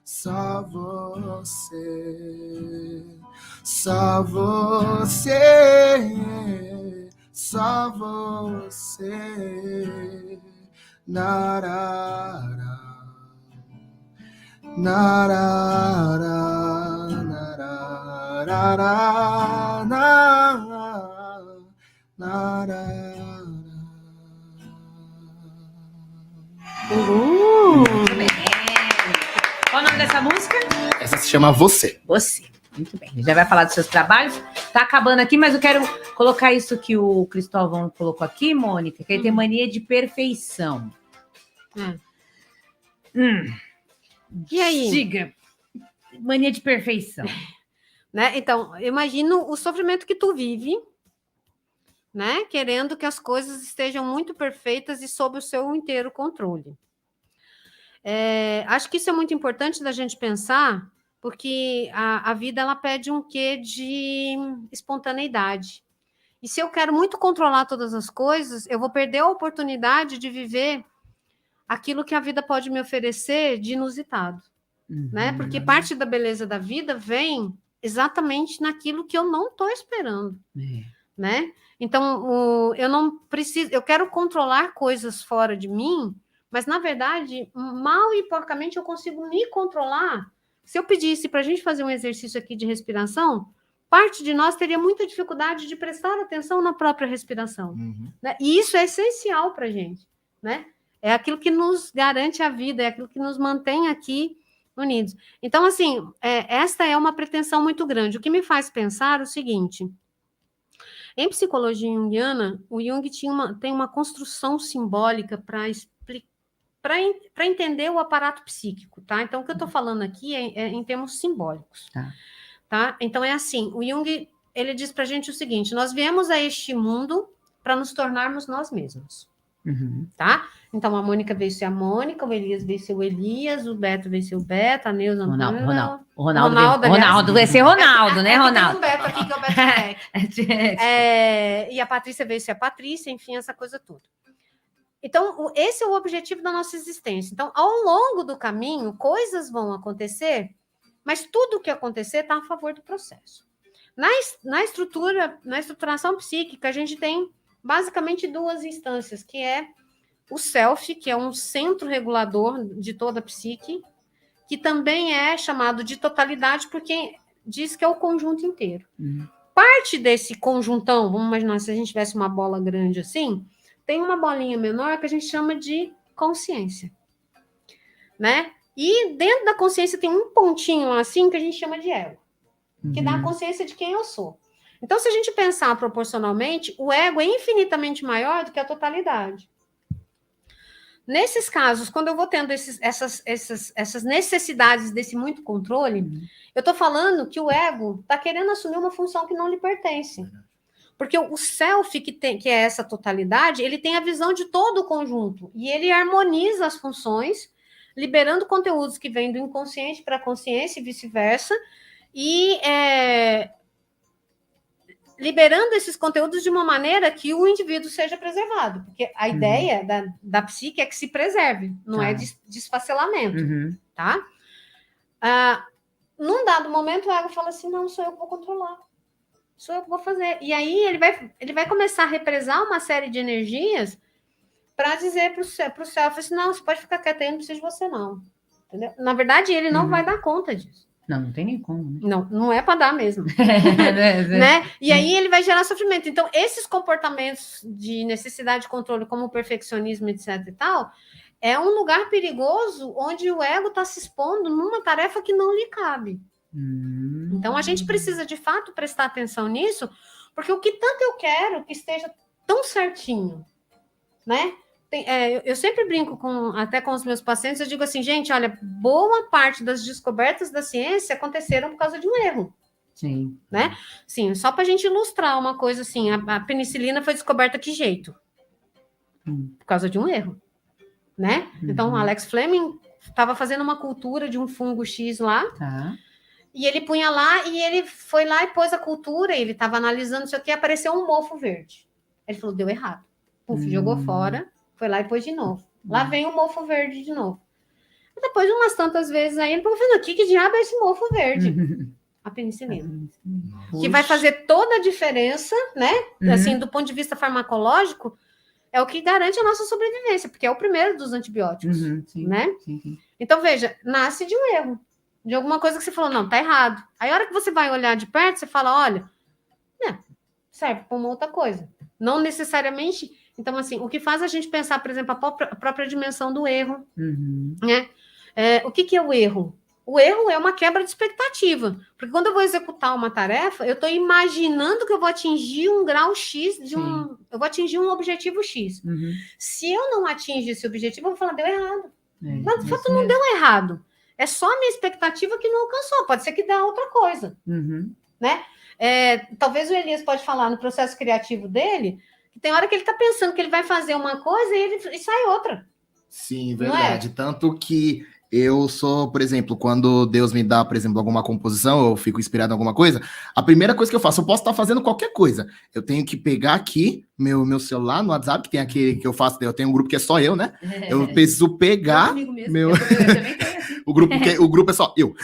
Só você. Só você. Só você. Narara. Narara. Narara. Narara. Muito bem. Qual o nome dessa música? Essa se chama Você. Você. Muito bem. Já vai falar dos seus trabalhos. Tá acabando aqui, mas eu quero colocar isso que o Cristóvão colocou aqui, Mônica, que ele tem mania de perfeição. E aí? Diga. Mania de perfeição. Né? Então, eu imagino o sofrimento que tu vive, né? Querendo que as coisas estejam muito perfeitas e sob o seu inteiro controle. Acho que isso é muito importante da gente pensar, porque a vida ela pede um quê de espontaneidade. E se eu quero muito controlar todas as coisas, eu vou perder a oportunidade de viver aquilo que a vida pode me oferecer de inusitado. Né? Porque parte da beleza da vida vem exatamente naquilo que eu não estou esperando. Né? Então, eu não preciso, eu quero controlar coisas fora de mim, mas, na verdade, mal e porcamente eu consigo me controlar. Se eu pedisse para a gente fazer um exercício aqui de respiração, parte de nós teria muita dificuldade de prestar atenção na própria respiração. Né? E isso é essencial para a gente. Né? É aquilo que nos garante a vida, é aquilo que nos mantém aqui unidos. Então, assim, esta é uma pretensão muito grande. O que me faz pensar o seguinte: em psicologia junguiana, o Jung tem uma construção simbólica para entender o aparato psíquico, tá? Então, o que eu estou falando aqui é em termos simbólicos, tá? Então, é assim, o Jung, ele diz para a gente o seguinte: nós viemos a este mundo para nos tornarmos nós mesmos, tá? Então, a Mônica veio ser a Mônica, o Elias veio ser o Elias, o Beto veio ser o Beto, a Neuza... Ronaldo vai ser Ronaldo, né, Ronaldo? Tem um Beto aqui, que é o Beto. E a Patrícia veio ser a Patrícia, enfim, essa coisa toda. Então, esse é o objetivo da nossa existência. Então, ao longo do caminho, coisas vão acontecer, mas tudo o que acontecer está a favor do processo. Na estruturação psíquica, a gente tem basicamente duas instâncias, que é o self, que é um centro regulador de toda a psique, que também é chamado de totalidade, porque diz que é o conjunto inteiro. Parte desse conjuntão, vamos imaginar se a gente tivesse uma bola grande assim, tem uma bolinha menor que a gente chama de consciência, né? E dentro da consciência tem um pontinho assim que a gente chama de ego, que dá a consciência de quem eu sou. Então, se a gente pensar proporcionalmente, o ego é infinitamente maior do que a totalidade. Nesses casos, quando eu vou tendo essas necessidades desse muito controle, eu estou falando que o ego está querendo assumir uma função que não lhe pertence. Porque o self, que é essa totalidade, ele tem a visão de todo o conjunto. E ele harmoniza as funções, liberando conteúdos que vêm do inconsciente para a consciência e vice-versa, e liberando esses conteúdos de uma maneira que o indivíduo seja preservado. Porque a ideia da psique é que se preserve, não é desfacelamento. Tá? Num dado momento, o ego fala assim, não, sou eu que vou controlar. Sou eu que vou fazer. E aí ele vai começar a represar uma série de energias para dizer para o self assim, não, você pode ficar quieto aí, não precisa de você, não. Entendeu? Na verdade, ele não vai dar conta disso. Não tem nem como, né? Não é para dar mesmo. Né? E aí ele vai gerar sofrimento. Então, esses comportamentos de necessidade de controle, como o perfeccionismo, etc. e tal, é um lugar perigoso onde o ego está se expondo numa tarefa que não lhe cabe. Então, a gente precisa, de fato, prestar atenção nisso, porque o que tanto eu quero que esteja tão certinho, né? Eu sempre brinco até com os meus pacientes, eu digo assim, gente, olha, boa parte das descobertas da ciência aconteceram por causa de um erro. Sim. Né? Sim, só para a gente ilustrar uma coisa assim, a penicilina foi descoberta que jeito? Por causa de um erro. Né? Então, Alex Fleming estava fazendo uma cultura de um fungo X lá, e ele punha lá, e ele foi lá e pôs a cultura, ele estava analisando isso aqui, apareceu um mofo verde. Ele falou, deu errado. Puf, jogou fora, foi lá e pôs de novo. Lá vem o mofo verde de novo. E depois de umas tantas vezes aí, ele falou, que diabo é esse mofo verde? A penicilina. Que vai fazer toda a diferença, né? Assim, do ponto de vista farmacológico, é o que garante a nossa sobrevivência, porque é o primeiro dos antibióticos, né? Sim. Então, veja, nasce de um erro, de alguma coisa que você falou, não, tá errado. Aí, a hora que você vai olhar de perto, você fala, olha, serve para uma outra coisa. Não necessariamente... Então, assim, o que faz a gente pensar, por exemplo, a própria dimensão do erro, né? O que é o erro? O erro é uma quebra de expectativa, porque quando eu vou executar uma tarefa, eu estou imaginando que eu vou atingir um grau X eu vou atingir um objetivo X. Se eu não atingir esse objetivo, eu vou falar, deu errado. Mas, de fato, não deu errado. É só a minha expectativa que não alcançou. Pode ser que dê outra coisa, né? Talvez o Elias pode falar no processo criativo dele, que tem hora que ele está pensando que ele vai fazer uma coisa e sai outra. Sim, verdade. Tanto que eu sou, por exemplo, quando Deus me dá, por exemplo, alguma composição, eu fico inspirado em alguma coisa, a primeira coisa que eu faço, eu posso estar fazendo qualquer coisa. Eu tenho que pegar aqui meu celular no WhatsApp, que tem aquele que eu faço, eu tenho um grupo que é só eu, né? Eu preciso pegar meu... O grupo é só eu.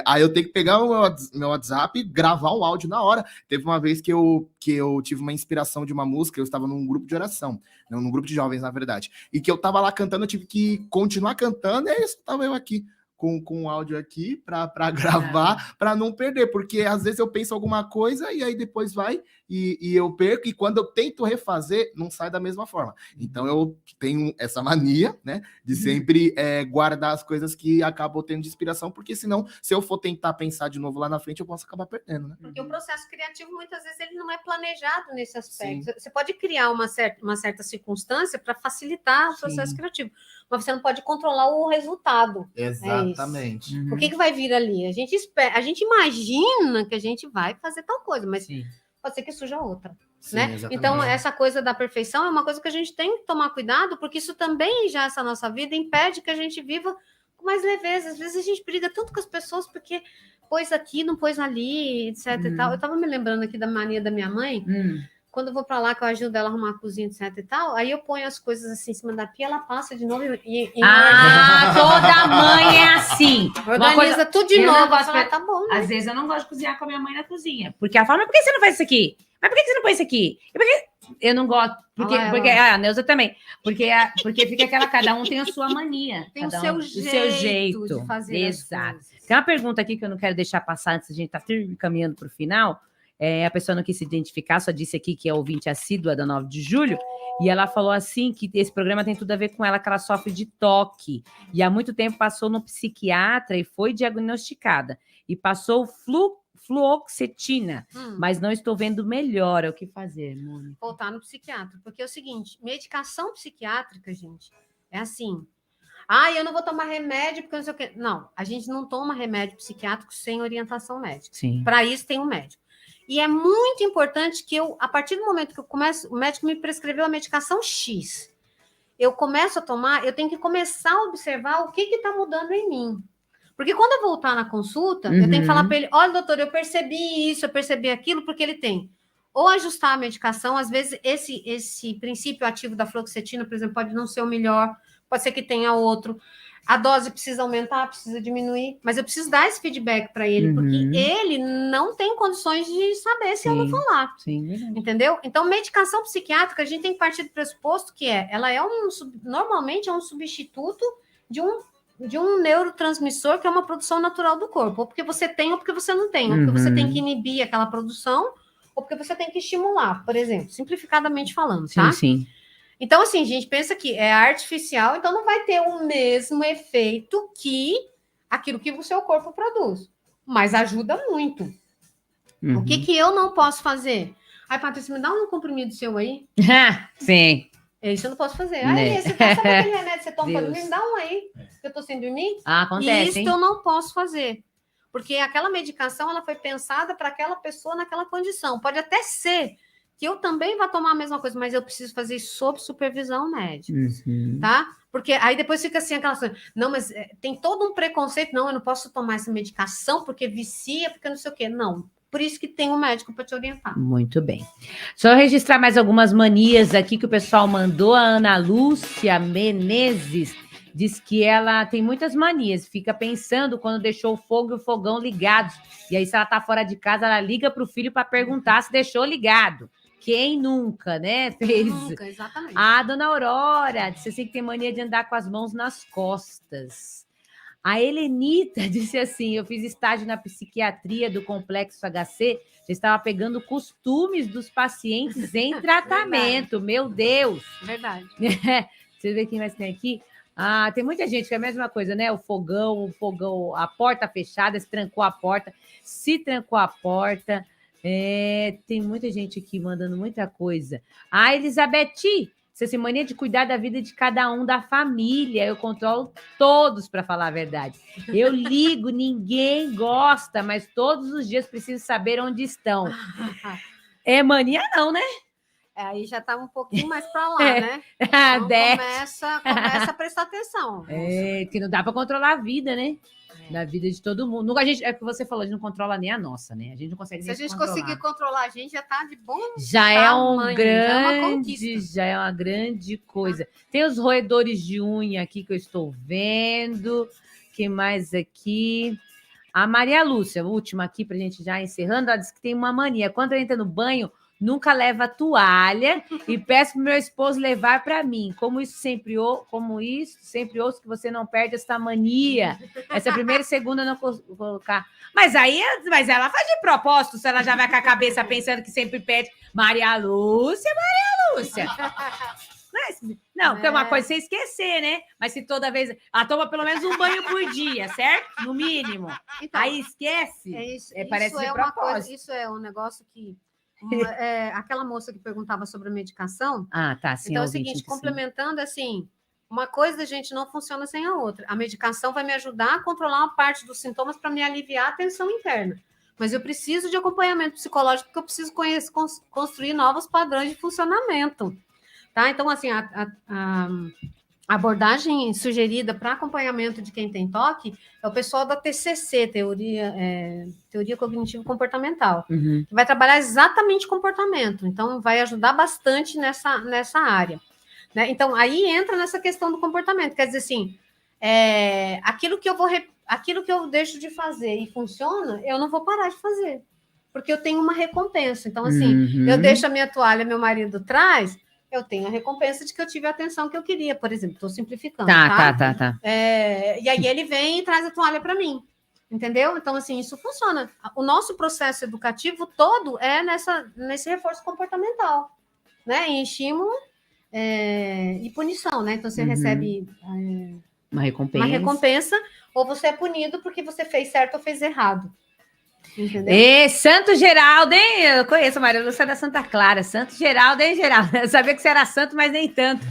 Aí eu tenho que pegar o meu WhatsApp e gravar um áudio na hora. Teve uma vez que eu tive uma inspiração de uma música, eu estava num grupo de oração, num grupo de jovens, na verdade, e que eu estava lá cantando, eu tive que continuar cantando, e aí estava eu aqui, com o áudio aqui, para gravar, para não perder, porque às vezes eu penso alguma coisa, e aí depois vai, e eu perco, e quando eu tento refazer, não sai da mesma forma. Então eu tenho essa mania, né, de sempre guardar as coisas que acabam tendo de inspiração, porque senão, se eu for tentar pensar de novo lá na frente, eu posso acabar perdendo, né? Porque o processo criativo, muitas vezes, ele não é planejado nesse aspecto. Sim. Você pode criar uma certa circunstância para facilitar o processo criativo, mas você não pode controlar o resultado. Exatamente. O que vai vir ali? A gente imagina que a gente vai fazer tal coisa, mas pode ser que surja outra. Sim, né? Então, essa coisa da perfeição é uma coisa que a gente tem que tomar cuidado, porque isso também, já essa nossa vida, impede que a gente viva com mais leveza. Às vezes a gente briga tanto com as pessoas porque pôs aqui, não pôs ali, etc e tal. Eu estava me lembrando aqui da mania da minha mãe, quando eu vou para lá, que eu ajudo ela a arrumar a cozinha, etc e tal, aí eu ponho as coisas assim em cima da pia, ela passa de novo e toda mãe é assim. Organiza tudo de novo. Tá bom, né? Às vezes eu não gosto de cozinhar com a minha mãe na cozinha, porque ela fala, mas por que você não faz isso aqui? Mas por que você não põe isso aqui? Eu não gosto, porque a Neuza também, porque fica aquela, cada um tem a sua mania. Tem o seu jeito de fazer. Exato. Tem uma pergunta aqui que eu não quero deixar passar antes, a gente tá caminhando para o final. A pessoa não quis se identificar, só disse aqui que é ouvinte assídua da 9 de julho, e ela falou assim que esse programa tem tudo a ver com ela, que ela sofre de toque, e há muito tempo passou no psiquiatra e foi diagnosticada, e passou fluoxetina, mas não estou vendo melhor. O que fazer, Mônica? Voltar no psiquiatra, porque é o seguinte, medicação psiquiátrica, gente, É assim. Eu não vou tomar remédio porque não sei o quê. Não, a gente não toma remédio psiquiátrico sem orientação médica. Sim. Para isso tem um médico. E é muito importante que a partir do momento que eu começo, o médico me prescreveu a medicação X, eu começo a tomar, eu tenho que começar a observar o que está mudando em mim. Porque quando eu voltar na consulta, eu tenho que falar para ele, olha, doutor, eu percebi isso, eu percebi aquilo, porque ele tem ou ajustar a medicação, às vezes esse princípio ativo da fluoxetina, por exemplo, pode não ser o melhor, pode ser que tenha outro. A dose precisa aumentar, precisa diminuir, mas eu preciso dar esse feedback para ele, porque ele não tem condições de saber se eu não falar. Sim. Entendeu? Então, medicação psiquiátrica, a gente tem que partir do pressuposto que ela é normalmente é um substituto de um neurotransmissor que é uma produção natural do corpo, ou porque você tem ou porque você não tem, ou porque você tem que inibir aquela produção, ou porque você tem que estimular, por exemplo, simplificadamente falando, tá? Sim. Então, assim, a gente pensa que é artificial, então não vai ter o mesmo efeito que aquilo que o seu corpo produz. Mas ajuda muito. O que eu não posso fazer? Patrícia, me dá um comprimido seu aí. Sim. Isso eu não posso fazer. Você sabe aquele remédio que você toma para dormir? Me dá um aí, que eu tô sem dormir. Acontece, e isso eu não posso fazer. Porque aquela medicação, ela foi pensada para aquela pessoa naquela condição. Pode até ser que eu também vá tomar a mesma coisa, mas eu preciso fazer isso sob supervisão médica, tá? Porque aí depois fica assim, aquela coisa, não, mas tem todo um preconceito, não, eu não posso tomar essa medicação porque vicia, porque não sei o quê. Não, por isso que tem um médico para te orientar. Muito bem. Só registrar mais algumas manias aqui que o pessoal mandou. A Ana Lúcia Menezes diz que ela tem muitas manias, fica pensando quando deixou o fogo e o fogão ligados. E aí, se ela tá fora de casa, ela liga para o filho para perguntar se deixou ligado. Quem nunca, né? Fez. Nunca, exatamente. A dona Aurora disse assim que tem mania de andar com as mãos nas costas. A Helenita disse assim, eu fiz estágio na psiquiatria do Complexo HC, já estava pegando costumes dos pacientes em tratamento. Meu Deus! Verdade. Você vê quem mais tem aqui? Tem muita gente que é a mesma coisa, né? O fogão, a porta fechada, se trancou a porta. Tem muita gente aqui mandando muita coisa. Elizabeth, você tem mania de cuidar da vida de cada um da família. Eu controlo todos, para falar a verdade. Eu ligo, ninguém gosta, mas todos os dias preciso saber onde estão. É mania não, né? Aí já está um pouquinho mais para lá, né? Então começa a prestar atenção. Que não dá para controlar a vida, né? Da vida de todo mundo. A gente, é o que você falou, a gente não controla nem a nossa, né? A gente não consegue nem controlar. Se a gente conseguir controlar a gente, já tá de bom já tamanho, já é uma grande coisa. Tem os roedores de unha aqui que eu estou vendo. Que mais aqui? A Maria Lúcia, última aqui pra gente já encerrando, ela disse que tem uma mania. Quando ela entra no banho, nunca leva toalha e peço pro meu esposo levar para mim. Como isso sempre ouço que você não perde essa mania. Essa primeira e segunda não colocar. Mas ela faz de propósito, se ela já vai com a cabeça pensando que sempre perde. Maria Lúcia. Não, porque é uma coisa você esquecer, né? Mas se toda vez... Ela toma pelo menos um banho por dia, certo? No mínimo. Então, aí esquece. Parece de propósito. Isso é um negócio que... aquela moça que perguntava sobre a medicação. Sim. Então é o seguinte, complementando assim, uma coisa a gente não funciona sem a outra. A medicação vai me ajudar a controlar uma parte dos sintomas para me aliviar a tensão interna. Mas eu preciso de acompanhamento psicológico porque eu preciso construir novos padrões de funcionamento. Tá? Então, assim, a abordagem sugerida para acompanhamento de quem tem toque é o pessoal da TCC, Teoria Cognitivo-Comportamental, que vai trabalhar exatamente comportamento. Então, vai ajudar bastante nessa área. Né? Então, aí entra nessa questão do comportamento. Quer dizer assim, aquilo que eu deixo de fazer e funciona, eu não vou parar de fazer. Porque eu tenho uma recompensa. Então, assim, eu deixo a minha toalha, meu marido traz... eu tenho a recompensa de que eu tive a atenção que eu queria, por exemplo, estou simplificando, tá? E aí ele vem e traz a toalha para mim, entendeu? Então, assim, isso funciona. O nosso processo educativo todo é nesse reforço comportamental, né? Em estímulo e punição, né? Então, você recebe uma recompensa, ou você é punido porque você fez certo ou fez errado. Entendeu? E Santo Geraldo, hein? Eu conheço a Maria Lúcia da Santa Clara. Santo Geraldo, hein, Geraldo? Eu sabia que você era santo, mas nem tanto.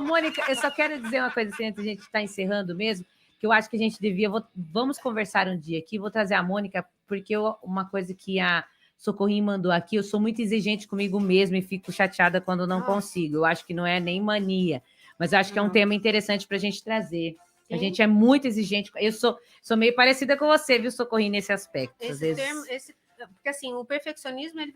Mônica, eu só quero dizer uma coisa assim, antes de a gente estar encerrando mesmo, que eu acho que a gente devia... Vamos conversar um dia aqui, vou trazer a Mônica, porque uma coisa que a Socorrinha mandou aqui, eu sou muito exigente comigo mesma e fico chateada quando não consigo. Eu acho que não é nem mania, mas eu acho que é um tema interessante para a gente trazer. A gente é muito exigente. Eu sou meio parecida com você, viu, Socorrinha, nesse aspecto. Porque assim, o perfeccionismo ele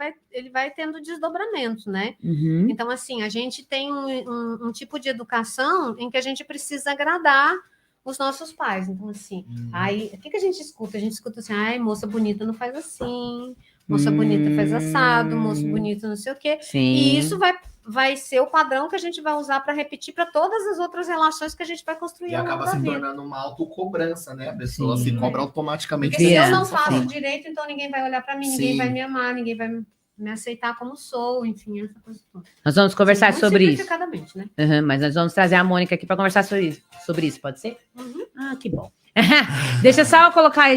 vai tendo desdobramentos, né? Uhum. Então, assim, a gente tem um tipo de educação em que a gente precisa agradar os nossos pais. Então, assim, aí, o que a gente escuta? A gente escuta assim, ai, moça bonita não faz assim, moça bonita faz assado, moço bonito não sei o quê. Sim. E isso vai ser o padrão que a gente vai usar para repetir para todas as outras relações que a gente vai construir. E acaba se tornando uma autocobrança, né? A pessoa se cobra automaticamente. Porque se eu não faço direito, então ninguém vai olhar para mim, ninguém vai me amar, ninguém vai me aceitar como sou, enfim, essa coisa toda. Nós vamos conversar sobre isso. Né? Mas nós vamos trazer a Mônica aqui para conversar sobre isso, pode ser? Ah, que bom. Deixa só eu colocar,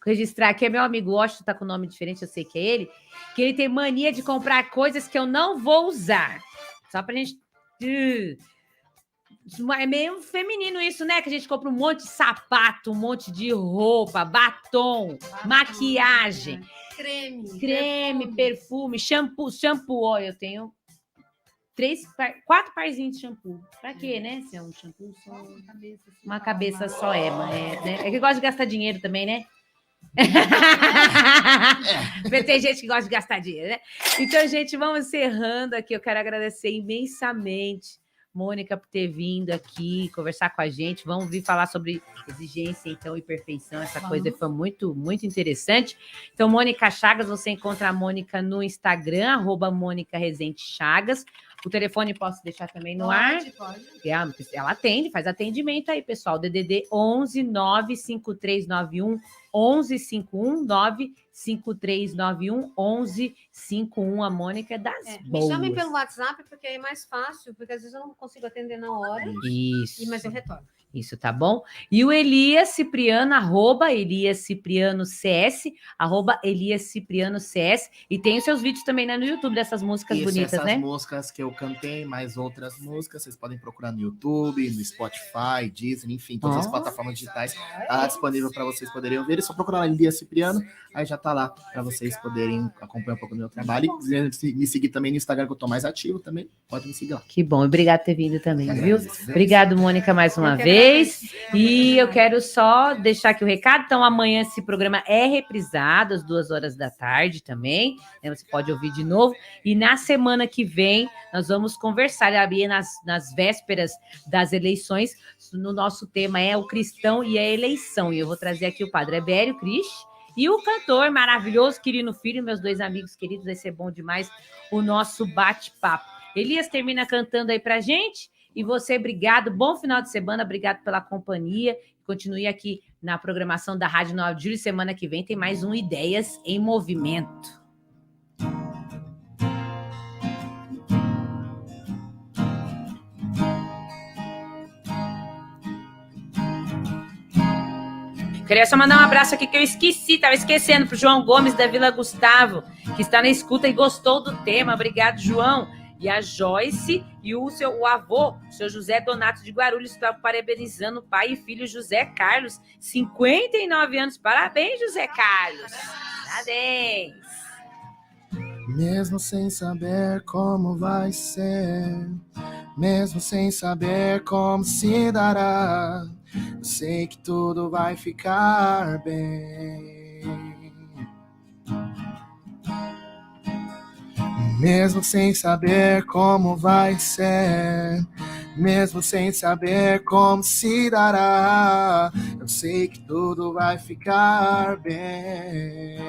registrar aqui, meu amigo Washington tá com um nome diferente, eu sei que é ele, que ele tem mania de comprar coisas que eu não vou usar. Só pra gente... É meio feminino isso, né? Que a gente compra um monte de sapato, um monte de roupa, batom, maquiagem, creme, perfume, shampoo. Ó, eu tenho 4 parzinhos de shampoo. Pra quê, né? Se é um shampoo só, uma cabeça só né? É que gosta de gastar dinheiro também, né? Tem gente que gosta de gastar dinheiro, né? Então, gente, vamos encerrando aqui. Eu quero agradecer imensamente Mônica por ter vindo aqui conversar com a gente. Vamos vir falar sobre exigência, então, e perfeição. Essa coisa foi muito, muito interessante. Então, Mônica Chagas, você encontra a Mônica no Instagram, @MônicaRezenteChagas. O telefone posso deixar também no ar? Pode. Ela atende, faz atendimento aí, pessoal. DDD 11 95391 1151 95391 1151. A Mônica é das boas. Me chamem pelo WhatsApp, porque é mais fácil, porque às vezes eu não consigo atender na hora. Isso. Mas eu retorno. Isso, tá bom? E o Elias Cipriano, @EliasCiprianoCS, @EliasCiprianoCS. E tem os seus vídeos também, né, no YouTube, dessas músicas bonitas, essas né? Essas músicas que eu cantei, mais outras músicas, vocês podem procurar no YouTube, no Spotify, Disney, enfim, todas as plataformas digitais. Tá disponível para vocês poderem ouvir. É só procurar lá Elias Cipriano, aí já tá lá para vocês poderem acompanhar um pouco do meu trabalho. E me seguir também no Instagram, que eu tô mais ativo também. Pode me seguir lá. Que bom, obrigado por ter vindo também, viu? Obrigado, Mônica, mais uma vez. E eu quero só deixar aqui o recado. Então, amanhã esse programa é reprisado às 2h também. Você pode ouvir de novo. E na semana que vem, nós vamos conversar, nas vésperas das eleições. No nosso tema é o cristão e a eleição. E eu vou trazer aqui o Padre Ebério Cris e o cantor maravilhoso Quirino Filho, meus 2 amigos queridos. Vai ser bom demais o nosso bate-papo. Elias termina cantando aí pra gente. E você, obrigado. Bom final de semana. Obrigado pela companhia. Continue aqui na programação da Rádio 9 de Julho. Semana que vem tem mais um Ideias em Movimento. Queria só mandar um abraço aqui que eu esqueci, estava esquecendo, para o João Gomes da Vila Gustavo, que está na escuta e gostou do tema. Obrigado, João. E a Joyce e o avô, o seu José Donato de Guarulhos, está parabenizando o pai e filho José Carlos, 59 anos. Parabéns, José Carlos. Parabéns. Mesmo sem saber como vai ser, mesmo sem saber como se dará, eu sei que tudo vai ficar bem. Mesmo sem saber como vai ser, mesmo sem saber como se dará, eu sei que tudo vai ficar bem.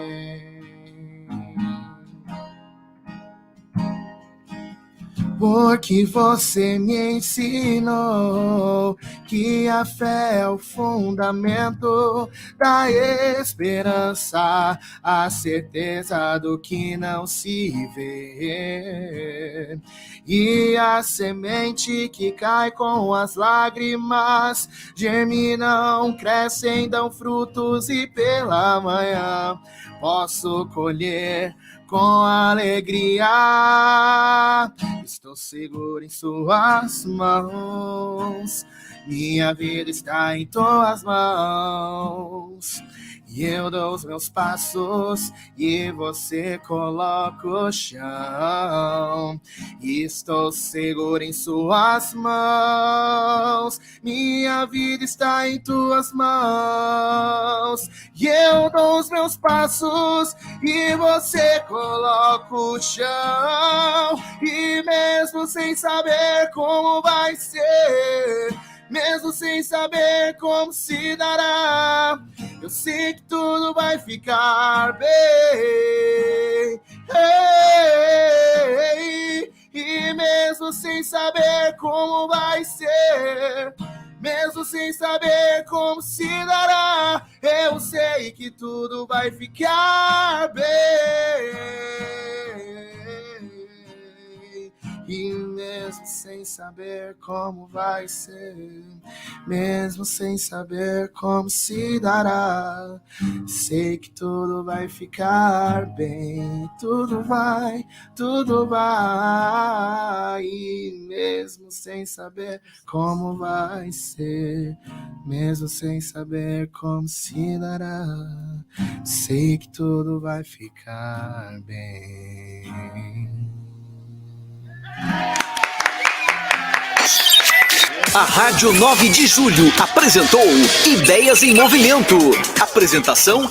porque você me ensinou que a fé é o fundamento da esperança, a certeza do que não se vê. E a semente que cai com as lágrimas germinam, crescem, dão frutos e pela manhã posso colher com alegria. Estou seguro em suas mãos, minha vida está em tuas mãos. E eu dou os meus passos e você coloca o chão. Estou seguro em suas mãos, minha vida está em tuas mãos. E eu dou os meus passos e você coloca o chão. E mesmo sem saber como vai ser, mesmo sem saber como se dará, eu sei que tudo vai ficar bem. E mesmo sem saber como vai ser, mesmo sem saber como se dará, eu sei que tudo vai ficar bem. E mesmo sem saber como vai ser, mesmo sem saber como se dará, sei que tudo vai ficar bem. Tudo vai, tudo vai. E mesmo sem saber como vai ser, mesmo sem saber como se dará, sei que tudo vai ficar bem. A Rádio 9 de Julho apresentou Ideias em Movimento. Apresentação